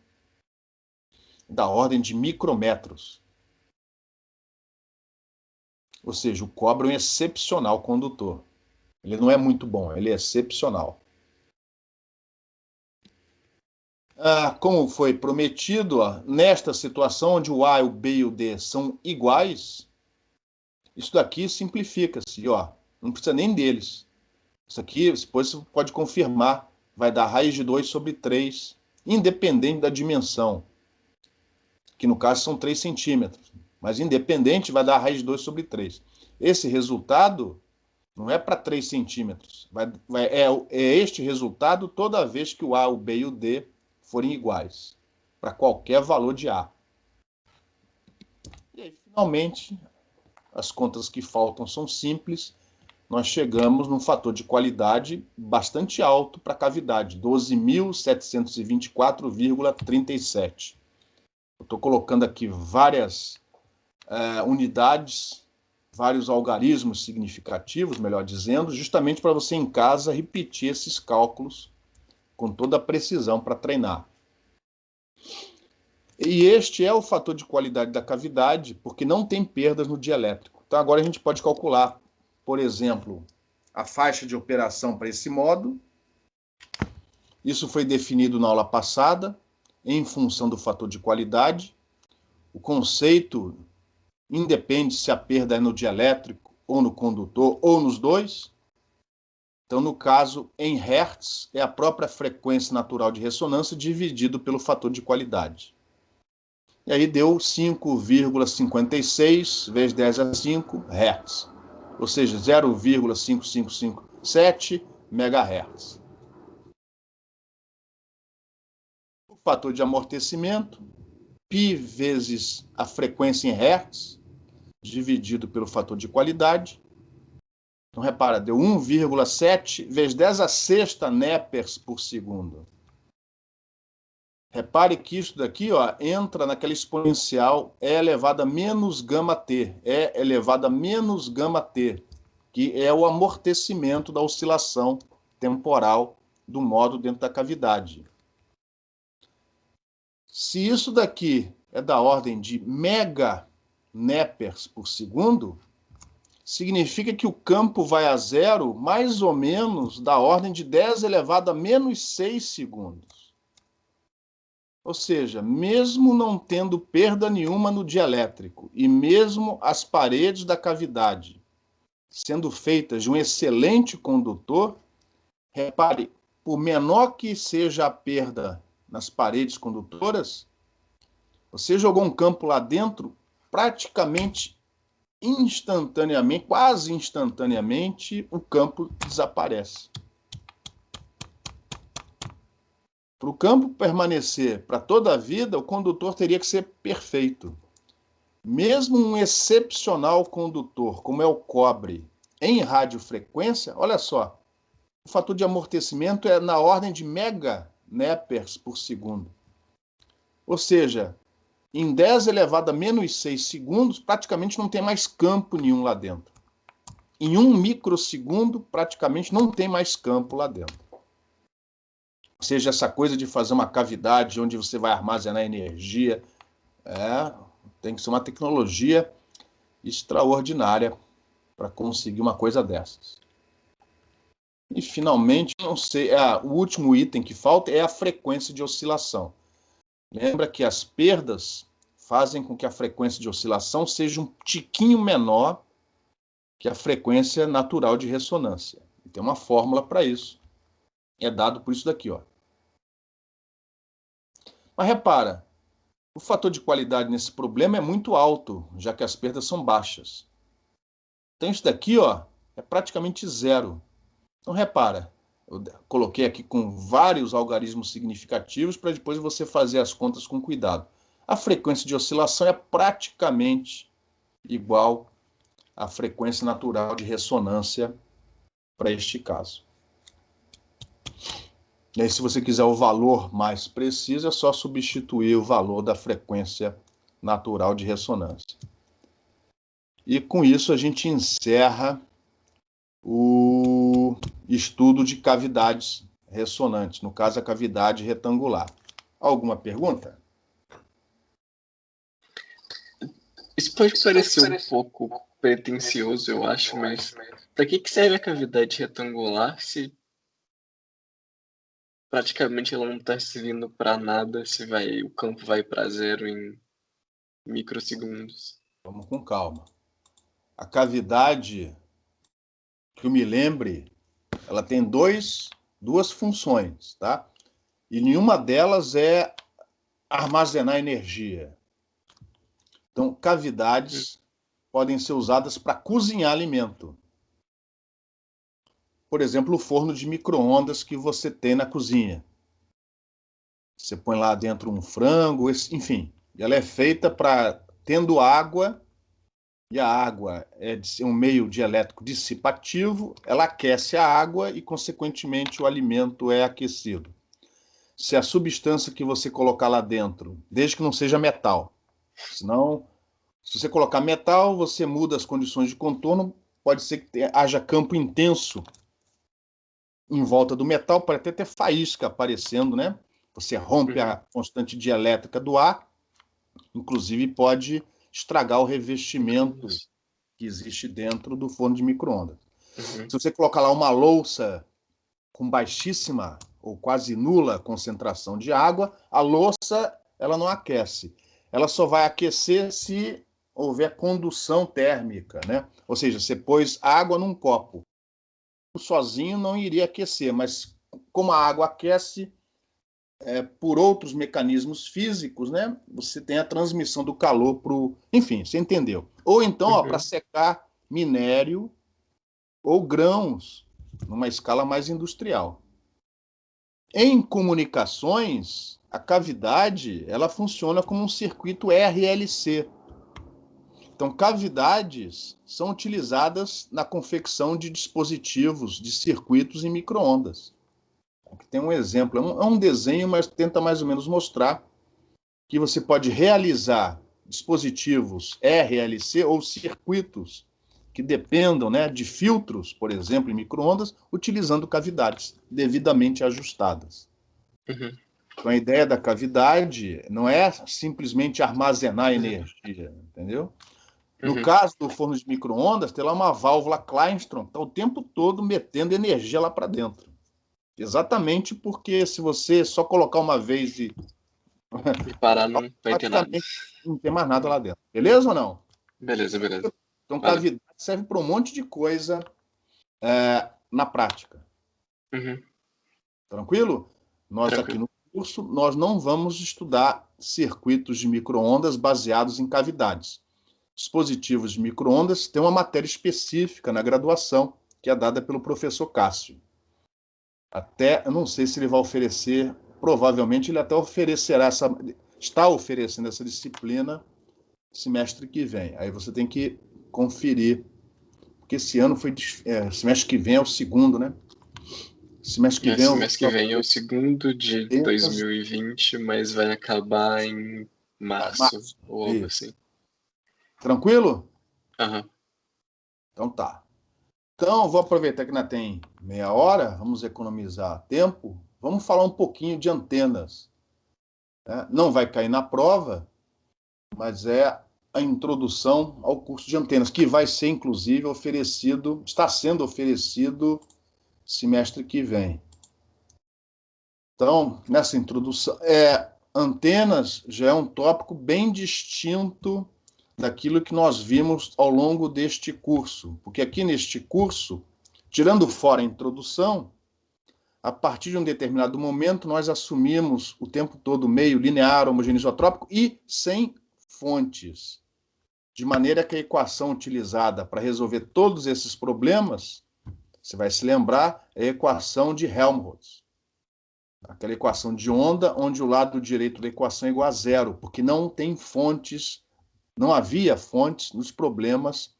Da ordem de micrometros. Ou seja, o cobre é um excepcional condutor. Ele não é muito bom, ele é excepcional. Como foi prometido, nesta situação onde o A, o B e o D são iguais, isso daqui simplifica-se, não precisa nem deles. Isso aqui, depois você pode confirmar, vai dar raiz de 2 sobre 3, independente da dimensão, que no caso são 3 centímetros, mas independente vai dar raiz de 2 sobre 3. Esse resultado não é para 3 centímetros, é este resultado toda vez que o A, o B e o D forem iguais, para qualquer valor de A. E aí, finalmente, as contas que faltam são simples, nós chegamos num fator de qualidade bastante alto para a cavidade, 12.724,37. Eu estou colocando aqui várias unidades, vários algarismos significativos, melhor dizendo, justamente para você em casa repetir esses cálculos com toda a precisão para treinar. E este é o fator de qualidade da cavidade, porque não tem perdas no dielétrico. Então agora a gente pode calcular, por exemplo, a faixa de operação para esse modo. Isso foi definido na aula passada, em função do fator de qualidade. O conceito independe se a perda é no dielétrico, ou no condutor, ou nos dois. Então, no caso, em Hertz, é a própria frequência natural de ressonância dividido pelo fator de qualidade. E aí deu 5,56 vezes 10 a 5 Hertz, ou seja, 0,5557 MHz. O fator de amortecimento, π vezes a frequência em Hertz, dividido pelo fator de qualidade. Então, repara, deu 1,7 vezes 10 a sexta Nepers por segundo. Repare que isso daqui entra naquela exponencial E elevado a menos γt, E elevado a menos γt, que é o amortecimento da oscilação temporal do modo dentro da cavidade. Se isso daqui é da ordem de meganeppers por segundo, significa que o campo vai a zero mais ou menos da ordem de 10 elevado a menos 6 segundos. Ou seja, mesmo não tendo perda nenhuma no dielétrico e mesmo as paredes da cavidade sendo feitas de um excelente condutor, repare, por menor que seja a perda nas paredes condutoras, você jogou um campo lá dentro, praticamente instantaneamente, quase instantaneamente, o campo desaparece. Para o campo permanecer para toda a vida, o condutor teria que ser perfeito. Mesmo um excepcional condutor, como é o cobre, em radiofrequência, olha só, o fator de amortecimento é na ordem de meganeppers por segundo. Ou seja, em 10 elevado a menos 6 segundos, praticamente não tem mais campo nenhum lá dentro. Em 1 microsegundo, praticamente não tem mais campo lá dentro. Ou seja, essa coisa de fazer uma cavidade onde você vai armazenar energia, tem que ser uma tecnologia extraordinária para conseguir uma coisa dessas. E, finalmente, não sei, o último item que falta é a frequência de oscilação. Lembra que as perdas fazem com que a frequência de oscilação seja um tiquinho menor que a frequência natural de ressonância. E tem uma fórmula para isso. É dado por isso daqui, ó. Mas repara, o fator de qualidade nesse problema é muito alto, já que as perdas são baixas. Então isso daqui, ó, é praticamente zero. Então repara, eu coloquei aqui com vários algarismos significativos para depois você fazer as contas com cuidado. A frequência de oscilação é praticamente igual à frequência natural de ressonância para este caso. E aí, se você quiser o valor mais preciso, é só substituir o valor da frequência natural de ressonância. E com isso a gente encerra o estudo de cavidades ressonantes, no caso a cavidade retangular. Alguma pergunta? Isso pode parecer um pouco pretensioso, eu acho, mas para que serve a cavidade retangular se praticamente ela não está servindo para nada, se o campo vai para zero em microsegundos? Vamos com calma. A cavidade, que eu me lembre, ela tem duas funções, tá? E nenhuma delas é armazenar energia. Então, cavidades podem ser usadas para cozinhar alimento. Por exemplo, o forno de micro-ondas que você tem na cozinha. Você põe lá dentro um frango, enfim. Ela é feita para, tendo água, e a água é um meio dielétrico dissipativo, ela aquece a água e, consequentemente, o alimento é aquecido. Se a substância que você colocar lá dentro, desde que não seja metal, senão, se você colocar metal, você muda as condições de contorno, pode ser que haja campo intenso em volta do metal, pode até ter faísca aparecendo, né? Você rompe a constante dielétrica do ar, inclusive pode estragar o revestimento que existe dentro do forno de micro-ondas. Se você colocar lá uma louça com baixíssima ou quase nula concentração de água, a louça ela não aquece. Ela só vai aquecer se houver condução térmica, né? Ou seja, você pôs água num copo. Sozinho não iria aquecer, mas como a água aquece, por outros mecanismos físicos, né? Você tem a transmissão do calor para o... Enfim, você entendeu. Ou então, para secar minério ou grãos, numa escala mais industrial. Em comunicações, a cavidade ela funciona como um circuito RLC. Então, cavidades são utilizadas na confecção de dispositivos, de circuitos em micro-ondas. Aqui tem um exemplo, é um desenho, mas tenta mais ou menos mostrar que você pode realizar dispositivos RLC ou circuitos que dependam, né, de filtros, por exemplo, em micro-ondas, utilizando cavidades devidamente ajustadas. Uhum. Então, a ideia da cavidade não é simplesmente armazenar energia, entendeu? No Uhum. caso do forno de micro-ondas, tem lá uma válvula Kleinstrom, que está o tempo todo metendo energia lá para dentro. Exatamente porque se você só colocar uma vez e E parar não vai ter nada. praticamente não tem mais nada lá dentro. Beleza ou não? Beleza, beleza. Então, Valeu. cavidade serve para um monte de coisa na prática. Uhum. Tranquilo? Nós aqui Tranquilo. no curso, nós não vamos estudar circuitos de micro-ondas baseados em cavidades. Dispositivos de micro-ondas têm uma matéria específica na graduação, que é dada pelo professor Cássio. Até, eu não sei se ele vai oferecer, provavelmente ele até oferecerá está oferecendo essa disciplina semestre que vem. Aí você tem que conferir, porque esse ano foi, semestre que vem é o segundo, né? Semestre que vem Semestre que vem é o segundo de 2020, mas vai acabar em março março. ou algo assim. Tranquilo? Aham. Então tá. Então, vou aproveitar que ainda tem meia hora, vamos economizar tempo. Vamos falar um pouquinho de antenas. Né? Não vai cair na prova, mas é a introdução ao curso de antenas, que vai ser, inclusive, oferecido, está sendo oferecido semestre que vem. Então, nessa introdução, antenas já é um tópico bem distinto daquilo que nós vimos ao longo deste curso, porque aqui neste curso, tirando fora a introdução, a partir de um determinado momento, nós assumimos o tempo todo meio linear, homogeneisotrópico e sem fontes. De maneira que a equação utilizada para resolver todos esses problemas, você vai se lembrar, é a equação de Helmholtz. Aquela equação de onda, onde o lado direito da equação é igual a zero, porque não tem fontes, não havia fontes nos problemas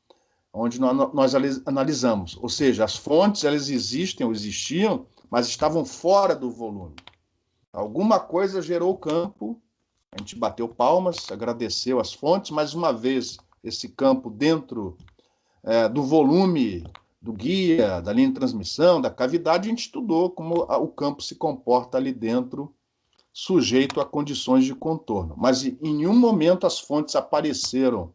onde nós analisamos. Ou seja, as fontes, elas existem ou existiam, mas estavam fora do volume. Alguma coisa gerou o campo, a gente bateu palmas, agradeceu as fontes, mas uma vez esse campo dentro do volume do guia, da linha de transmissão, da cavidade, a gente estudou como o campo se comporta ali dentro, sujeito a condições de contorno. Mas em nenhum momento as fontes apareceram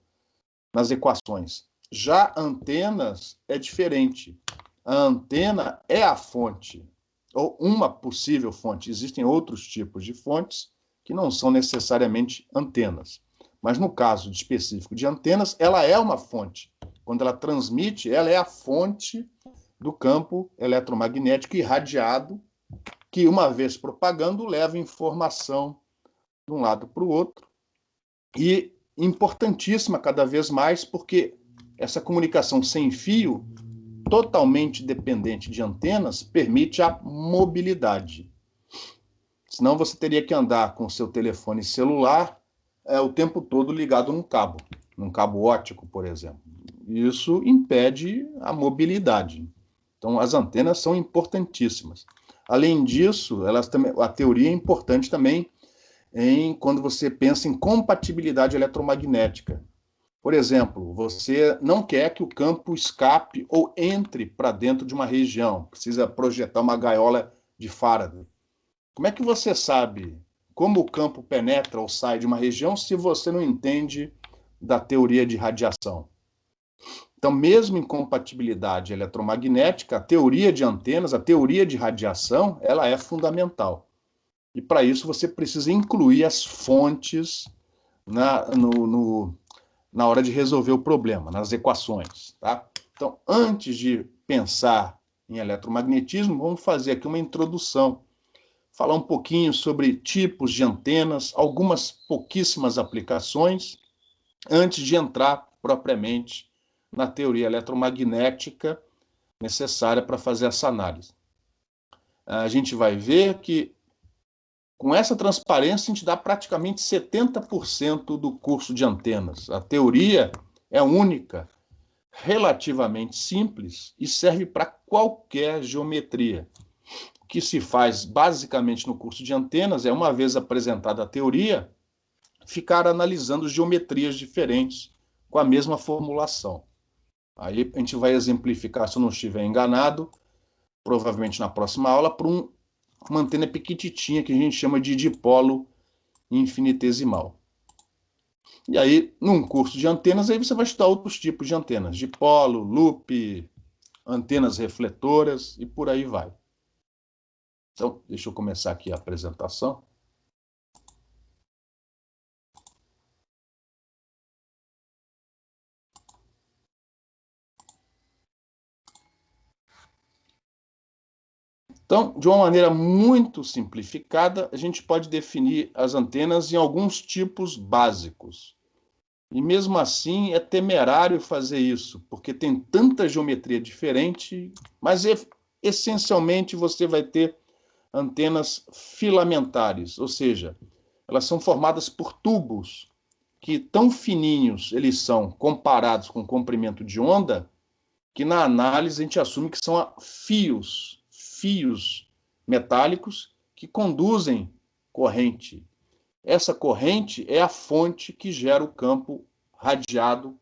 nas equações. Já antenas é diferente. A antena é a fonte, ou uma possível fonte. Existem outros tipos de fontes que não são necessariamente antenas. Mas no caso específico de antenas, ela é uma fonte. Quando ela transmite, ela é a fonte do campo eletromagnético irradiado, que, uma vez propagando, leva informação de um lado para o outro. E importantíssima cada vez mais, porque essa comunicação sem fio, totalmente dependente de antenas, permite a mobilidade. Senão você teria que andar com o seu telefone celular o tempo todo ligado num cabo óptico, por exemplo. Isso impede a mobilidade. Então, as antenas são importantíssimas. Além disso, a teoria é importante também quando você pensa em compatibilidade eletromagnética. Por exemplo, você não quer que o campo escape ou entre para dentro de uma região, precisa projetar uma gaiola de Faraday. Como é que você sabe como o campo penetra ou sai de uma região se você não entende da teoria de radiação? Então, mesmo em compatibilidade eletromagnética, a teoria de antenas, a teoria de radiação, ela é fundamental. E para isso você precisa incluir as fontes na hora de resolver o problema, nas equações. Tá? Então, antes de pensar em eletromagnetismo, vamos fazer aqui uma introdução. Falar um pouquinho sobre tipos de antenas, algumas pouquíssimas aplicações, antes de entrar propriamente na teoria eletromagnética necessária para fazer essa análise. A gente vai ver que com essa transparência, a gente dá praticamente 70% do curso de antenas. A teoria é única, relativamente simples e serve para qualquer geometria. O que se faz basicamente no curso de antenas é, uma vez apresentada a teoria, ficar analisando geometrias diferentes com a mesma formulação. Aí a gente vai exemplificar, se eu não estiver enganado, provavelmente na próxima aula, por uma antena pequititinha que a gente chama de dipolo infinitesimal. E aí, num curso de antenas, aí você vai estudar outros tipos de antenas, dipolo, loop, antenas refletoras e por aí vai. Então, deixa eu começar aqui a apresentação. Então, de uma maneira muito simplificada, a gente pode definir as antenas em alguns tipos básicos. E mesmo assim é temerário fazer isso, porque tem tanta geometria diferente, mas essencialmente você vai ter antenas filamentares, ou seja, elas são formadas por tubos que tão fininhos eles são comparados com o comprimento de onda, que na análise a gente assume que são fios metálicos que conduzem corrente. Essa corrente é a fonte que gera o campo radiado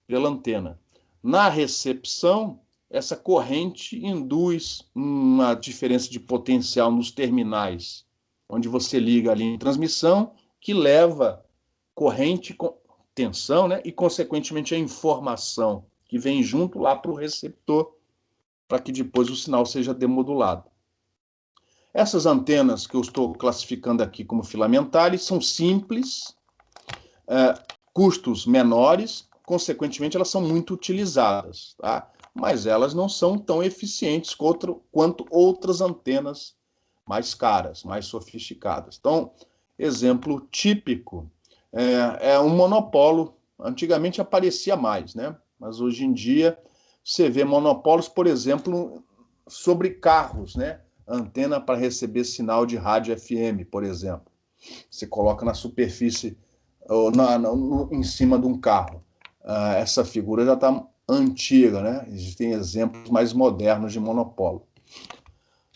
pela antena. Na recepção, essa corrente induz uma diferença de potencial nos terminais, onde você liga a linha de transmissão, que leva corrente, tensão, né? E, consequentemente, a informação que vem junto lá para o receptor, para que depois o sinal seja demodulado. Essas antenas que eu estou classificando aqui como filamentares são simples, custos menores, consequentemente elas são muito utilizadas, tá? Mas elas não são tão eficientes quanto outras antenas mais caras, mais sofisticadas. Então, exemplo típico é um monopolo. Antigamente aparecia mais, né? Mas hoje em dia você vê monopolos, por exemplo, sobre carros, né? Antena para receber sinal de rádio FM, por exemplo. Você coloca na superfície, ou em cima de um carro. Essa figura já está antiga, né? Existem exemplos mais modernos de monopolo.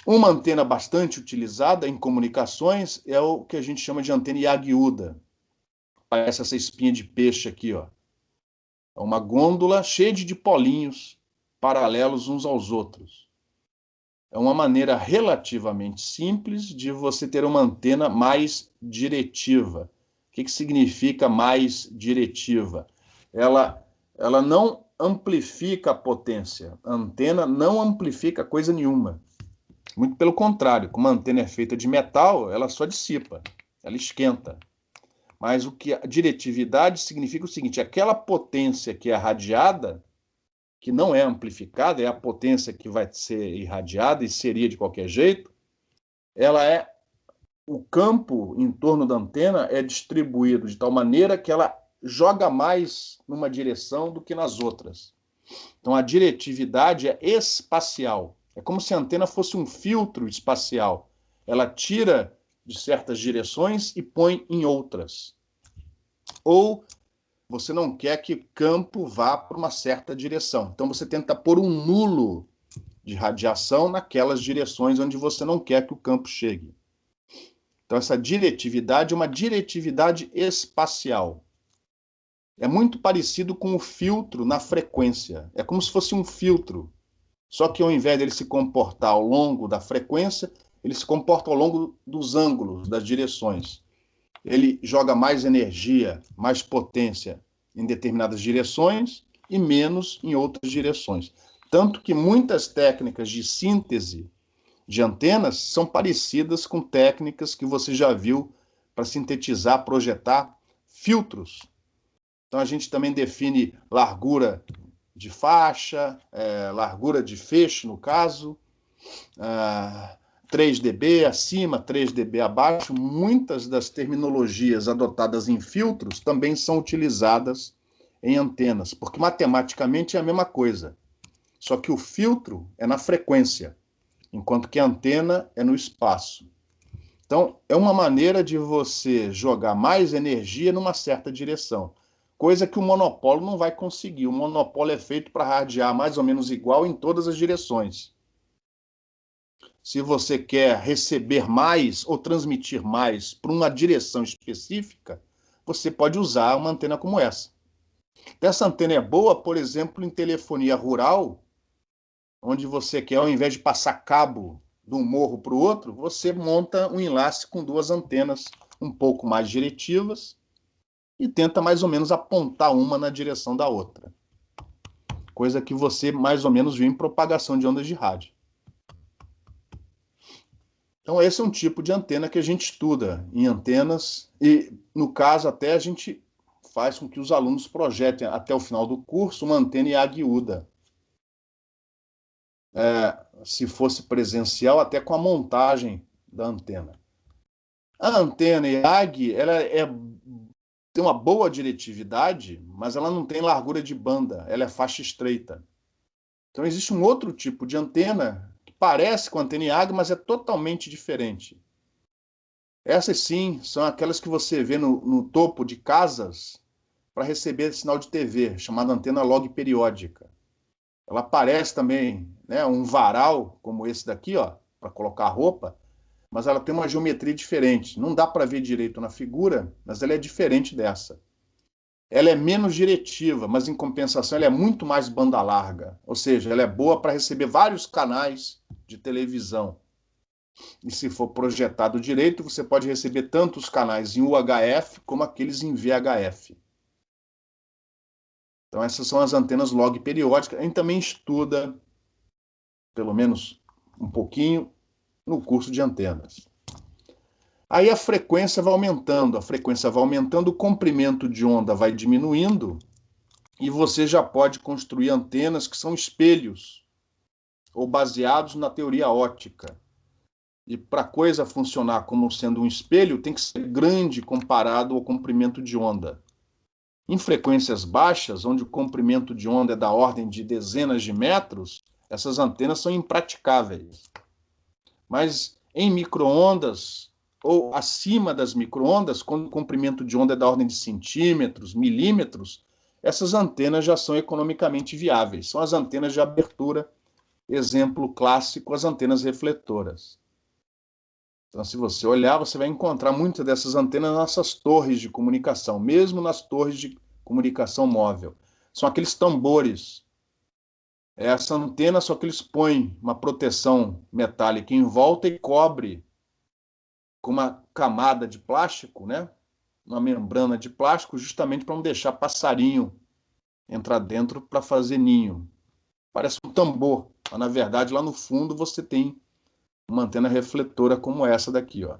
Uma antena bastante utilizada em comunicações é o que a gente chama de antena iaguiúda. Parece essa espinha de peixe aqui, ó. É uma gôndola cheia de dipolinhos paralelos uns aos outros. É uma maneira relativamente simples de você ter uma antena mais diretiva. O que significa mais diretiva? Ela não amplifica a potência. A antena não amplifica coisa nenhuma. Muito pelo contrário, como a antena é feita de metal, ela só dissipa, ela esquenta. Mas o que a diretividade significa o seguinte: aquela potência que é radiada, que não é amplificada, é a potência que vai ser irradiada e seria de qualquer jeito, o campo em torno da antena é distribuído de tal maneira que ela joga mais numa direção do que nas outras. Então a diretividade é espacial. É como se a antena fosse um filtro espacial. Ela tira de certas direções e põe em outras. Ou você não quer que o campo vá para uma certa direção. Então você tenta pôr um nulo de radiação naquelas direções onde você não quer que o campo chegue. Então essa diretividade é uma diretividade espacial. É muito parecido com o filtro na frequência. É como se fosse um filtro. Só que ao invés dele se comportar ao longo da frequência, ele se comporta ao longo dos ângulos, das direções. Ele joga mais energia, mais potência em determinadas direções e menos em outras direções. Tanto que muitas técnicas de síntese de antenas são parecidas com técnicas que você já viu para sintetizar, projetar filtros. Então a gente também define largura de faixa, largura de feixe, no caso, 3 dB acima, 3 dB abaixo. Muitas das terminologias adotadas em filtros também são utilizadas em antenas, porque matematicamente é a mesma coisa. Só que o filtro é na frequência, enquanto que a antena é no espaço. Então, é uma maneira de você jogar mais energia numa certa direção, coisa que o monopólio não vai conseguir. O monopólio é feito para radiar mais ou menos igual em todas as direções. Se você quer receber mais ou transmitir mais para uma direção específica, você pode usar uma antena como essa. Essa antena é boa, por exemplo, em telefonia rural, onde você quer, ao invés de passar cabo de um morro para o outro, você monta um enlace com duas antenas um pouco mais diretivas e tenta mais ou menos apontar uma na direção da outra. Coisa que você mais ou menos viu em propagação de ondas de rádio. Então esse é um tipo de antena que a gente estuda em antenas e, no caso, até a gente faz com que os alunos projetem até o final do curso uma antena IAG-UDA. Se fosse presencial, até com a montagem da antena. A antena IAG, tem uma boa diretividade, mas ela não tem largura de banda, ela é faixa estreita. Então existe um outro tipo de antena que parece com a antena IAG, mas é totalmente diferente. Essas sim são aquelas que você vê no topo de casas para receber sinal de TV, chamada antena log periódica. Ela parece também, né, um varal, como esse daqui, ó, para colocar roupa, mas ela tem uma geometria diferente. Não dá para ver direito na figura, mas ela é diferente dessa. Ela é menos diretiva, mas em compensação ela é muito mais banda larga. Ou seja, ela é boa para receber vários canais de televisão. E se for projetado direito, você pode receber tanto os canais em UHF como aqueles em VHF. Então essas são as antenas log periódicas. A gente também estuda, pelo menos um pouquinho, no curso de antenas. Aí a frequência vai aumentando, o comprimento de onda vai diminuindo e você já pode construir antenas que são espelhos ou baseados na teoria óptica. E para a coisa funcionar como sendo um espelho, tem que ser grande comparado ao comprimento de onda. Em frequências baixas, onde o comprimento de onda é da ordem de dezenas de metros, essas antenas são impraticáveis. Mas em micro-ondas, ou acima das micro-ondas, quando o comprimento de onda é da ordem de centímetros, milímetros, essas antenas já são economicamente viáveis. São as antenas de abertura, exemplo clássico, as antenas refletoras. Então, se você olhar, você vai encontrar muitas dessas antenas nas nossas torres de comunicação, mesmo nas torres de comunicação móvel. São aqueles tambores. Essa antena, só que eles põem uma proteção metálica em volta e cobre com uma camada de plástico, né? Uma membrana de plástico, justamente para não deixar passarinho entrar dentro para fazer ninho. Parece um tambor, mas na verdade lá no fundo você tem uma antena refletora como essa daqui, ó.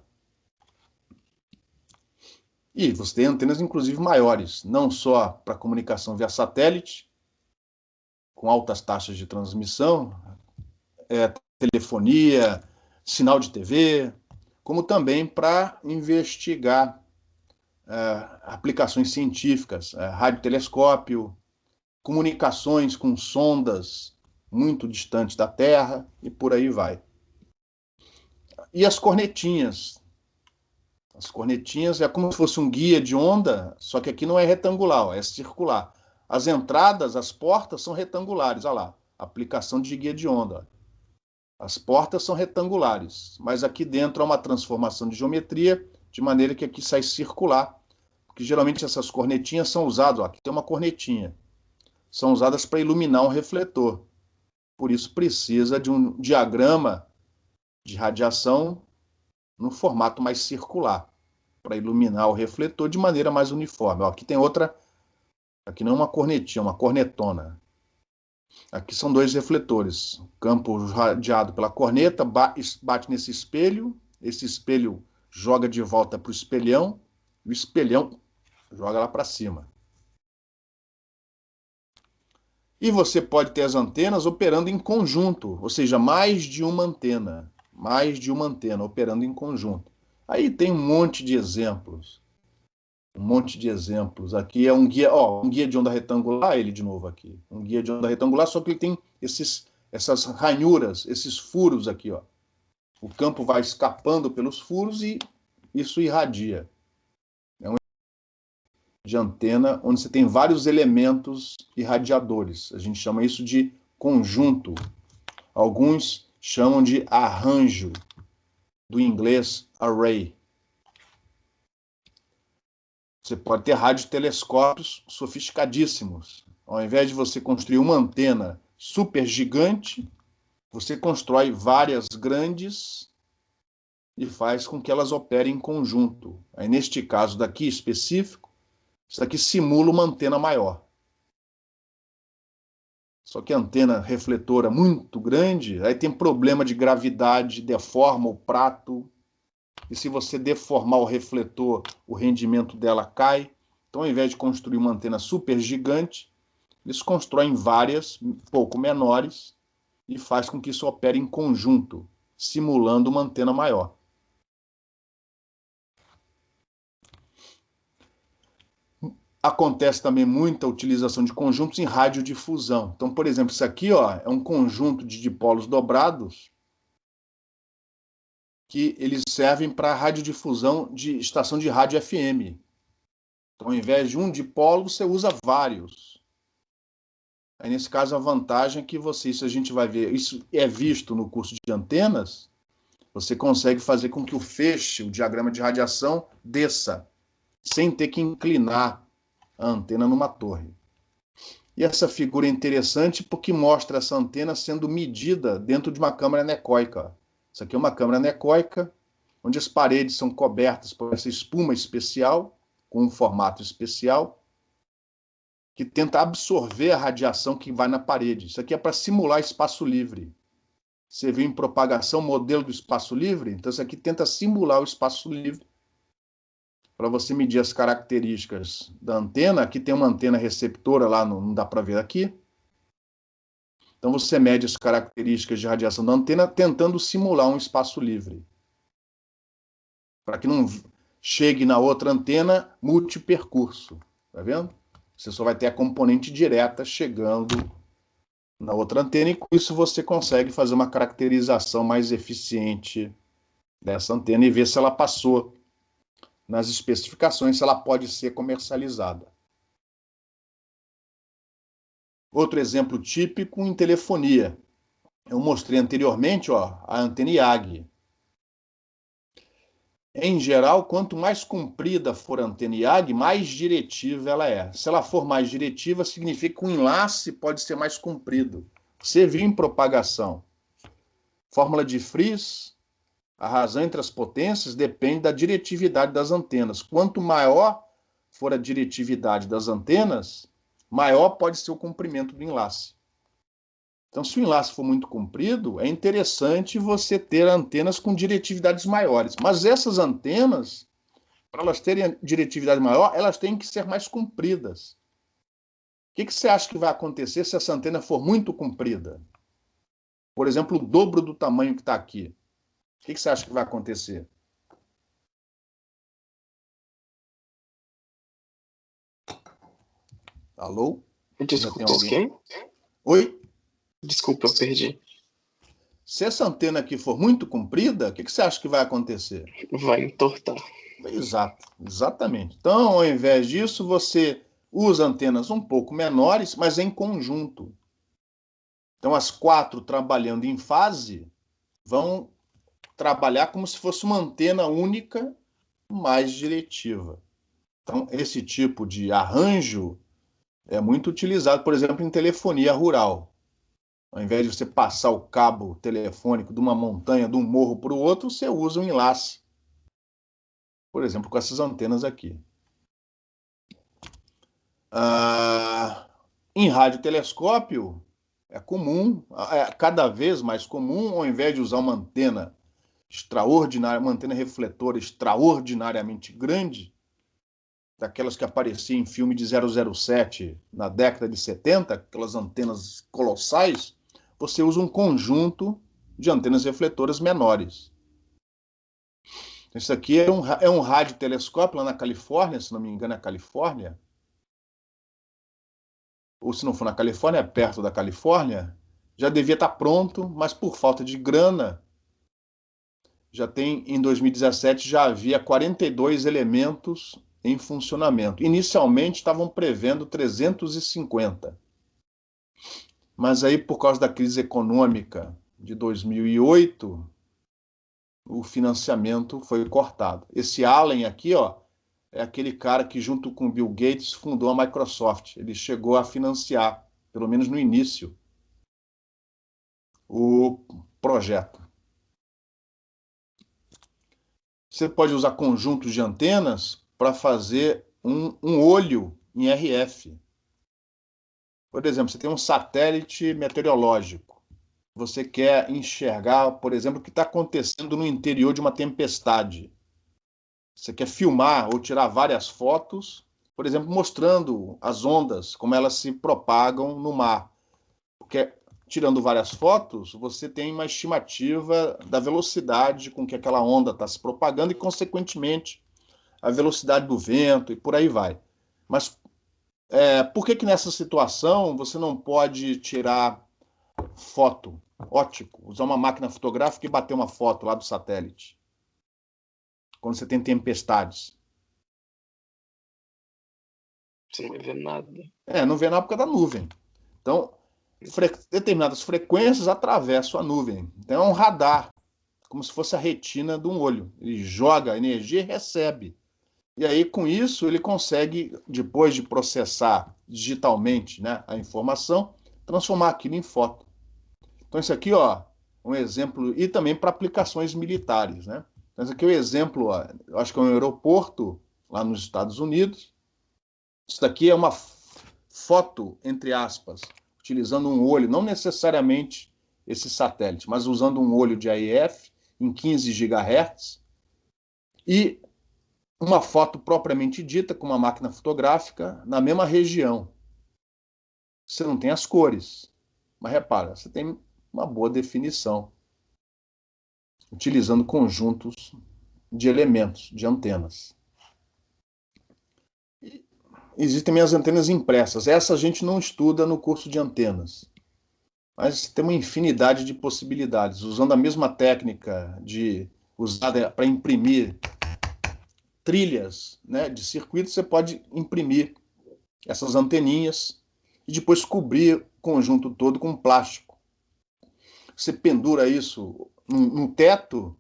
E você tem antenas, inclusive, maiores, não só para comunicação via satélite, com altas taxas de transmissão, telefonia, sinal de TV, como também para investigar aplicações científicas, radiotelescópio, comunicações com sondas muito distantes da Terra e por aí vai. E as cornetinhas. As cornetinhas é como se fosse um guia de onda, só que aqui não é retangular, ó, é circular. As entradas, as portas são retangulares, olha lá, aplicação de guia de onda. As portas são retangulares, mas aqui dentro há uma transformação de geometria, de maneira que aqui sai circular, porque geralmente essas cornetinhas são usadas, ó, aqui tem uma cornetinha, são usadas para iluminar um refletor. Por isso precisa de um diagrama de radiação no formato mais circular, para iluminar o refletor de maneira mais uniforme. Ó, aqui tem outra, aqui não é uma cornetinha, é uma cornetona. Aqui são dois refletores. O campo radiado pela corneta bate nesse espelho, esse espelho joga de volta para o espelhão, e o espelhão joga lá para cima. E você pode ter as antenas operando em conjunto, ou seja, mais de uma antena operando em conjunto. Aí tem um monte de exemplos. Aqui é um guia, ó, um guia de onda retangular, ele de novo aqui. Um guia de onda retangular, só que ele tem essas ranhuras, esses furos aqui, ó. O campo vai escapando pelos furos e isso irradia. É um de antena onde você tem vários elementos irradiadores. A gente chama isso de conjunto. Alguns chamam de arranjo, do inglês array. Você pode ter radiotelescópios sofisticadíssimos. Ao invés de você construir uma antena super gigante, você constrói várias grandes e faz com que elas operem em conjunto. Aí, neste caso daqui específico, isso aqui simula uma antena maior. Só que a antena refletora muito grande, aí tem problema de gravidade, deforma o prato, e se você deformar o refletor, o rendimento dela cai. Então, ao invés de construir uma antena super gigante, eles constroem várias, um pouco menores, e faz com que isso opere em conjunto, simulando uma antena maior. Acontece também muita utilização de conjuntos em radiodifusão. Então, por exemplo, isso aqui é um conjunto de dipolos dobrados que eles servem para radiodifusão de estação de rádio FM. Então, ao invés de um dipolo, você usa vários. Aí, nesse caso, a vantagem é que isso a gente vai ver, isso é visto no curso de antenas, você consegue fazer com que o feixe, o diagrama de radiação, desça, sem ter que inclinar a antena numa torre. E essa figura é interessante porque mostra essa antena sendo medida dentro de uma câmara anecoica. Isso aqui é uma câmara anecoica, onde as paredes são cobertas por essa espuma especial, com um formato especial, que tenta absorver a radiação que vai na parede. Isso aqui é para simular espaço livre. Você viu em propagação o modelo do espaço livre? Então, isso aqui tenta simular o espaço livre para você medir as características da antena. Aqui tem uma antena receptora, lá não dá para ver aqui. Então, você mede as características de radiação da antena tentando simular um espaço livre, para que não chegue na outra antena multipercurso. Tá vendo? Você só vai ter a componente direta chegando na outra antena, e com isso você consegue fazer uma caracterização mais eficiente dessa antena e ver se ela passou nas especificações, se ela pode ser comercializada. Outro exemplo típico em telefonia. Eu mostrei anteriormente a antena IAG. Em geral, quanto mais comprida for a antena IAG, mais diretiva ela é. Se ela for mais diretiva, significa que o enlace pode ser mais comprido. Você viu em propagação. Fórmula de Friis, a razão entre as potências depende da diretividade das antenas. Quanto maior for a diretividade das antenas, maior pode ser o comprimento do enlace. Então, se o enlace for muito comprido, é interessante você ter antenas com diretividades maiores. Mas essas antenas, para elas terem diretividade maior, elas têm que ser mais compridas. O que você acha que vai acontecer se essa antena for muito comprida? Por exemplo, o dobro do tamanho que está aqui. O que você acha que vai acontecer? Alô? Desculpa, quem? Oi? Desculpa, eu perdi. Se essa antena aqui for muito comprida, o que você acha que vai acontecer? Vai entortar. Exato, exatamente. Então, ao invés disso, você usa antenas um pouco menores, mas em conjunto. Então, as 4 trabalhando em fase vão trabalhar como se fosse uma antena única, mais diretiva. Então, esse tipo de arranjo é muito utilizado, por exemplo, em telefonia rural. Ao invés de você passar o cabo telefônico de uma montanha, de um morro para o outro, você usa um enlace. Por exemplo, com essas antenas aqui. Em radiotelescópio, é comum, é cada vez mais comum, ao invés de usar uma antena extraordinária, uma antena refletora extraordinariamente grande, daquelas que apareciam em filme de 007 na década de 70, aquelas antenas colossais, você usa um conjunto de antenas refletoras menores. Isso aqui é um radiotelescópio lá na Califórnia, se não me engano é Califórnia, ou se não for na Califórnia, é perto da Califórnia, já devia estar pronto, mas por falta de grana, em 2017 já havia 42 elementos em funcionamento. Inicialmente estavam prevendo 350. Mas aí, por causa da crise econômica de 2008, o financiamento foi cortado. Esse Allen aqui, é aquele cara que, junto com Bill Gates, fundou a Microsoft. Ele chegou a financiar, pelo menos no início, o projeto. Você pode usar conjuntos de antenas para fazer um olho em RF. Por exemplo, você tem um satélite meteorológico. Você quer enxergar, por exemplo, o que está acontecendo no interior de uma tempestade. Você quer filmar ou tirar várias fotos, por exemplo, mostrando as ondas, como elas se propagam no mar. Porque, tirando várias fotos, você tem uma estimativa da velocidade com que aquela onda está se propagando e, consequentemente, a velocidade do vento e por aí vai. Mas por que nessa situação você não pode tirar foto ótico, usar uma máquina fotográfica e bater uma foto lá do satélite? Quando você tem tempestades. Você não vai ver nada. Não vê nada por causa da nuvem. Então, determinadas frequências atravessam a nuvem. Então, é um radar, como se fosse a retina de um olho. Ele joga energia e recebe. E aí, com isso, ele consegue, depois de processar digitalmente, né, a informação, transformar aquilo em foto. Então, isso aqui, ó, um exemplo, e também para aplicações militares, né? Então, esse aqui é um exemplo, ó, eu acho que é um aeroporto lá nos Estados Unidos. Isso daqui é uma foto, entre aspas, utilizando um olho, não necessariamente esse satélite, mas usando um olho de AIF em 15 GHz e uma foto propriamente dita com uma máquina fotográfica na mesma região. Você não tem as cores, mas repara, você tem uma boa definição, utilizando conjuntos de elementos, de antenas. Existem também as antenas impressas. Essa a gente não estuda no curso de antenas. Mas tem uma infinidade de possibilidades. Usando a mesma técnica usada para imprimir trilhas, né, de circuito, você pode imprimir essas anteninhas e depois cobrir o conjunto todo com plástico. Você pendura isso no teto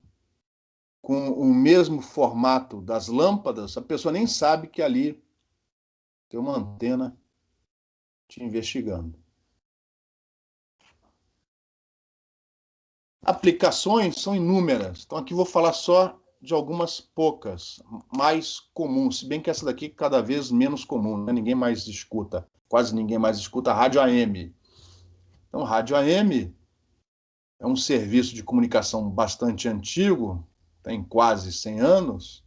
com o mesmo formato das lâmpadas, a pessoa nem sabe que ali tem uma antena te investigando. Aplicações são inúmeras, então aqui vou falar só de algumas poucas, mais comuns, se bem que essa daqui é cada vez menos comum, né? Ninguém mais escuta, quase ninguém mais escuta rádio AM. Então, rádio AM é um serviço de comunicação bastante antigo, tem quase 100 anos,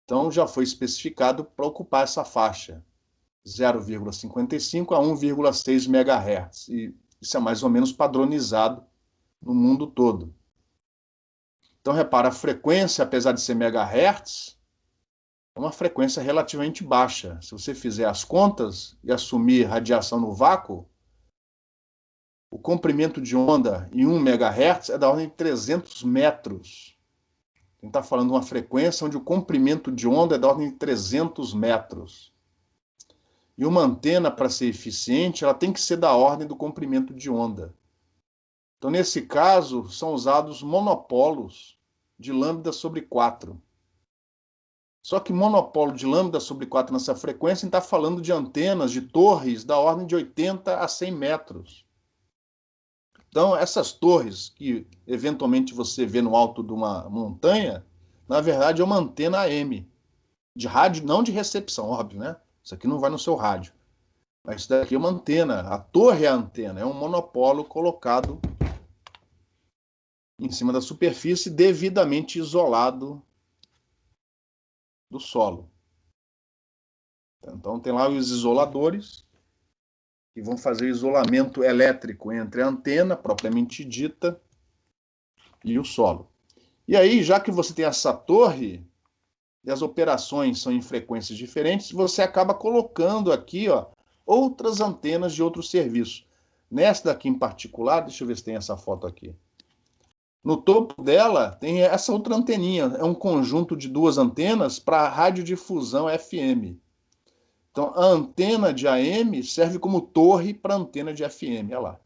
então já foi especificado para ocupar essa faixa, 0,55 a 1,6 MHz, e isso é mais ou menos padronizado no mundo todo. Então, repara, a frequência, apesar de ser megahertz, é uma frequência relativamente baixa. Se você fizer as contas e assumir radiação no vácuo, o comprimento de onda em 1 megahertz é da ordem de 300 metros. A gente está falando de uma frequência onde o comprimento de onda é da ordem de 300 metros. E uma antena, para ser eficiente, ela tem que ser da ordem do comprimento de onda. Então, nesse caso, são usados monopolos de lambda sobre 4. Só que monopolo de lambda sobre 4 nessa frequência, a gente está falando de antenas, de torres, da ordem de 80 a 100 metros. Então, essas torres que eventualmente você vê no alto de uma montanha, na verdade é uma antena AM, de rádio, não de recepção, óbvio, né? Isso aqui não vai no seu rádio. Mas isso daqui é uma antena, a torre é a antena, é um monopolo colocado em cima da superfície, devidamente isolado do solo. Então tem lá os isoladores, que vão fazer o isolamento elétrico entre a antena, propriamente dita, e o solo. E aí, já que você tem essa torre, e as operações são em frequências diferentes, você acaba colocando aqui, ó, outras antenas de outros serviços. Nessa daqui em particular, deixa eu ver se tem essa foto aqui. No topo dela tem essa outra anteninha, é um conjunto de duas antenas para radiodifusão FM. Então, a antena de AM serve como torre para antena de FM, olha lá.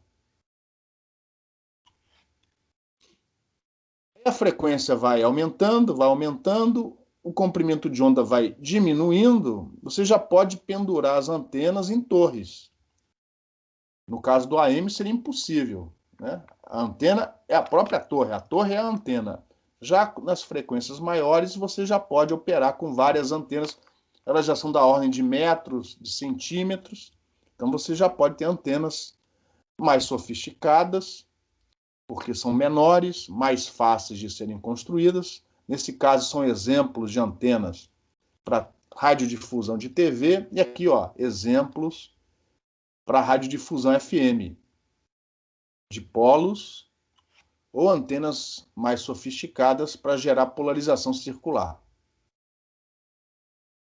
A frequência vai aumentando, o comprimento de onda vai diminuindo, você já pode pendurar as antenas em torres. No caso do AM seria impossível, né? A antena é a própria torre, a torre é a antena. Já nas frequências maiores, você já pode operar com várias antenas, elas já são da ordem de metros, de centímetros, então você já pode ter antenas mais sofisticadas, porque são menores, mais fáceis de serem construídas. Nesse caso, são exemplos de antenas para radiodifusão de TV, e aqui, ó, exemplos para radiodifusão FM, de polos ou antenas mais sofisticadas para gerar polarização circular.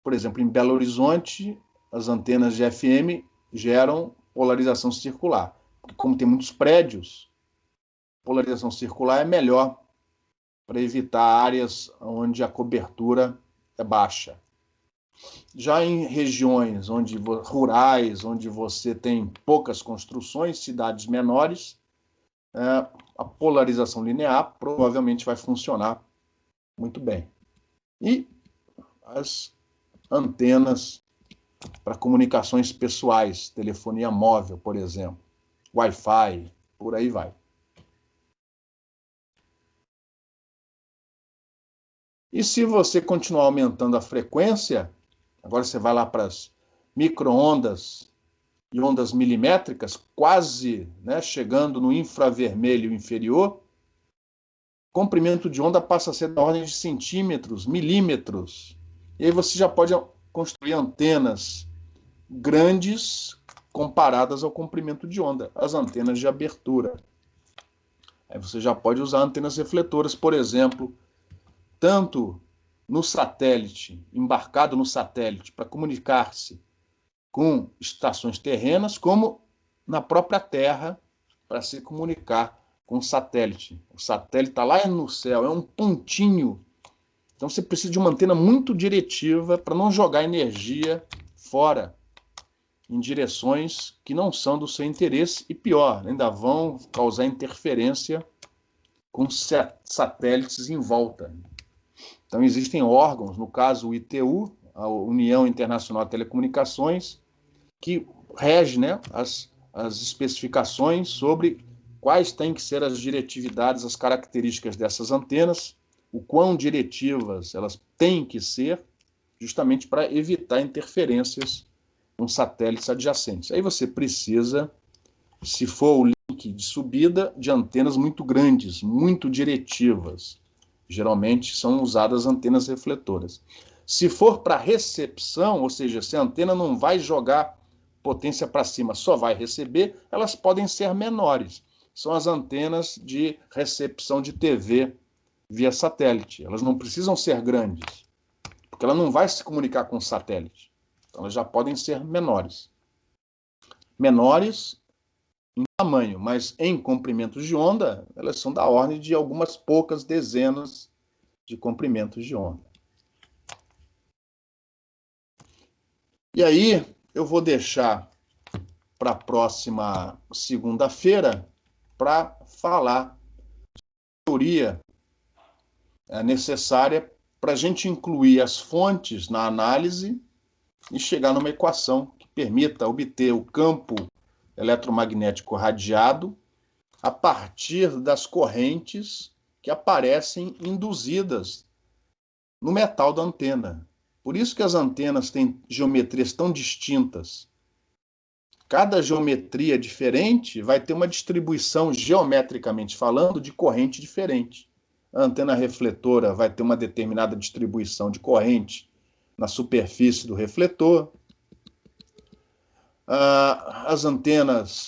Por exemplo, em Belo Horizonte, as antenas de FM geram polarização circular. Porque como tem muitos prédios, polarização circular é melhor para evitar áreas onde a cobertura é baixa. Já em regiões rurais, onde você tem poucas construções, cidades menores, a polarização linear provavelmente vai funcionar muito bem. E as antenas para comunicações pessoais, telefonia móvel, por exemplo, Wi-Fi, por aí vai. E se você continuar aumentando a frequência, agora você vai lá para as micro-ondas e ondas milimétricas, quase, né, chegando no infravermelho inferior, o comprimento de onda passa a ser da ordem de centímetros, milímetros. E aí você já pode construir antenas grandes comparadas ao comprimento de onda, as antenas de abertura. Aí você já pode usar antenas refletoras, por exemplo, tanto no satélite, embarcado no satélite, para comunicar-se com estações terrenas, como na própria Terra, para se comunicar com o satélite. O satélite está lá no céu, é um pontinho. Então você precisa de uma antena muito diretiva para não jogar energia fora, em direções que não são do seu interesse, e pior, ainda vão causar interferência com satélites em volta. Então existem órgãos, no caso o ITU, a União Internacional de Telecomunicações, que rege, né, as especificações sobre quais têm que ser as diretividades, as características dessas antenas, o quão diretivas elas têm que ser, justamente para evitar interferências com satélites adjacentes. Aí você precisa, se for o link de subida, de antenas muito grandes, muito diretivas. Geralmente são usadas antenas refletoras. Se for para recepção, ou seja, se a antena não vai jogar potência para cima, só vai receber, elas podem ser menores. São as antenas de recepção de TV via satélite. Elas não precisam ser grandes, porque ela não vai se comunicar com o satélite. Então, elas já podem ser menores. Menores em tamanho, mas em comprimentos de onda, elas são da ordem de algumas poucas dezenas de comprimentos de onda. E aí, eu vou deixar para a próxima segunda-feira para falar da teoria necessária para a gente incluir as fontes na análise e chegar numa equação que permita obter o campo eletromagnético radiado a partir das correntes que aparecem induzidas no metal da antena. Por isso que as antenas têm geometrias tão distintas. Cada geometria diferente vai ter uma distribuição, geometricamente falando, de corrente diferente. A antena refletora vai ter uma determinada distribuição de corrente na superfície do refletor. As antenas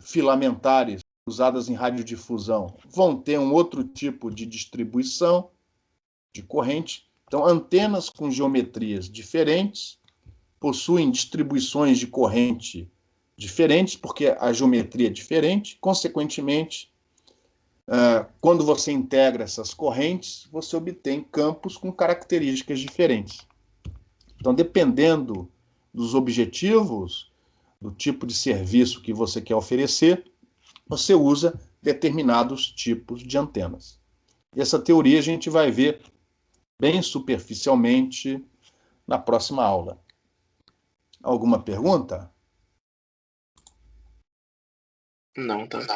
filamentares usadas em radiodifusão vão ter um outro tipo de distribuição de corrente. Então, antenas com geometrias diferentes possuem distribuições de corrente diferentes, porque a geometria é diferente. Consequentemente, quando você integra essas correntes, você obtém campos com características diferentes. Então, dependendo dos objetivos, do tipo de serviço que você quer oferecer, você usa determinados tipos de antenas. E essa teoria a gente vai ver bem superficialmente na próxima aula. Alguma pergunta? Não, tá.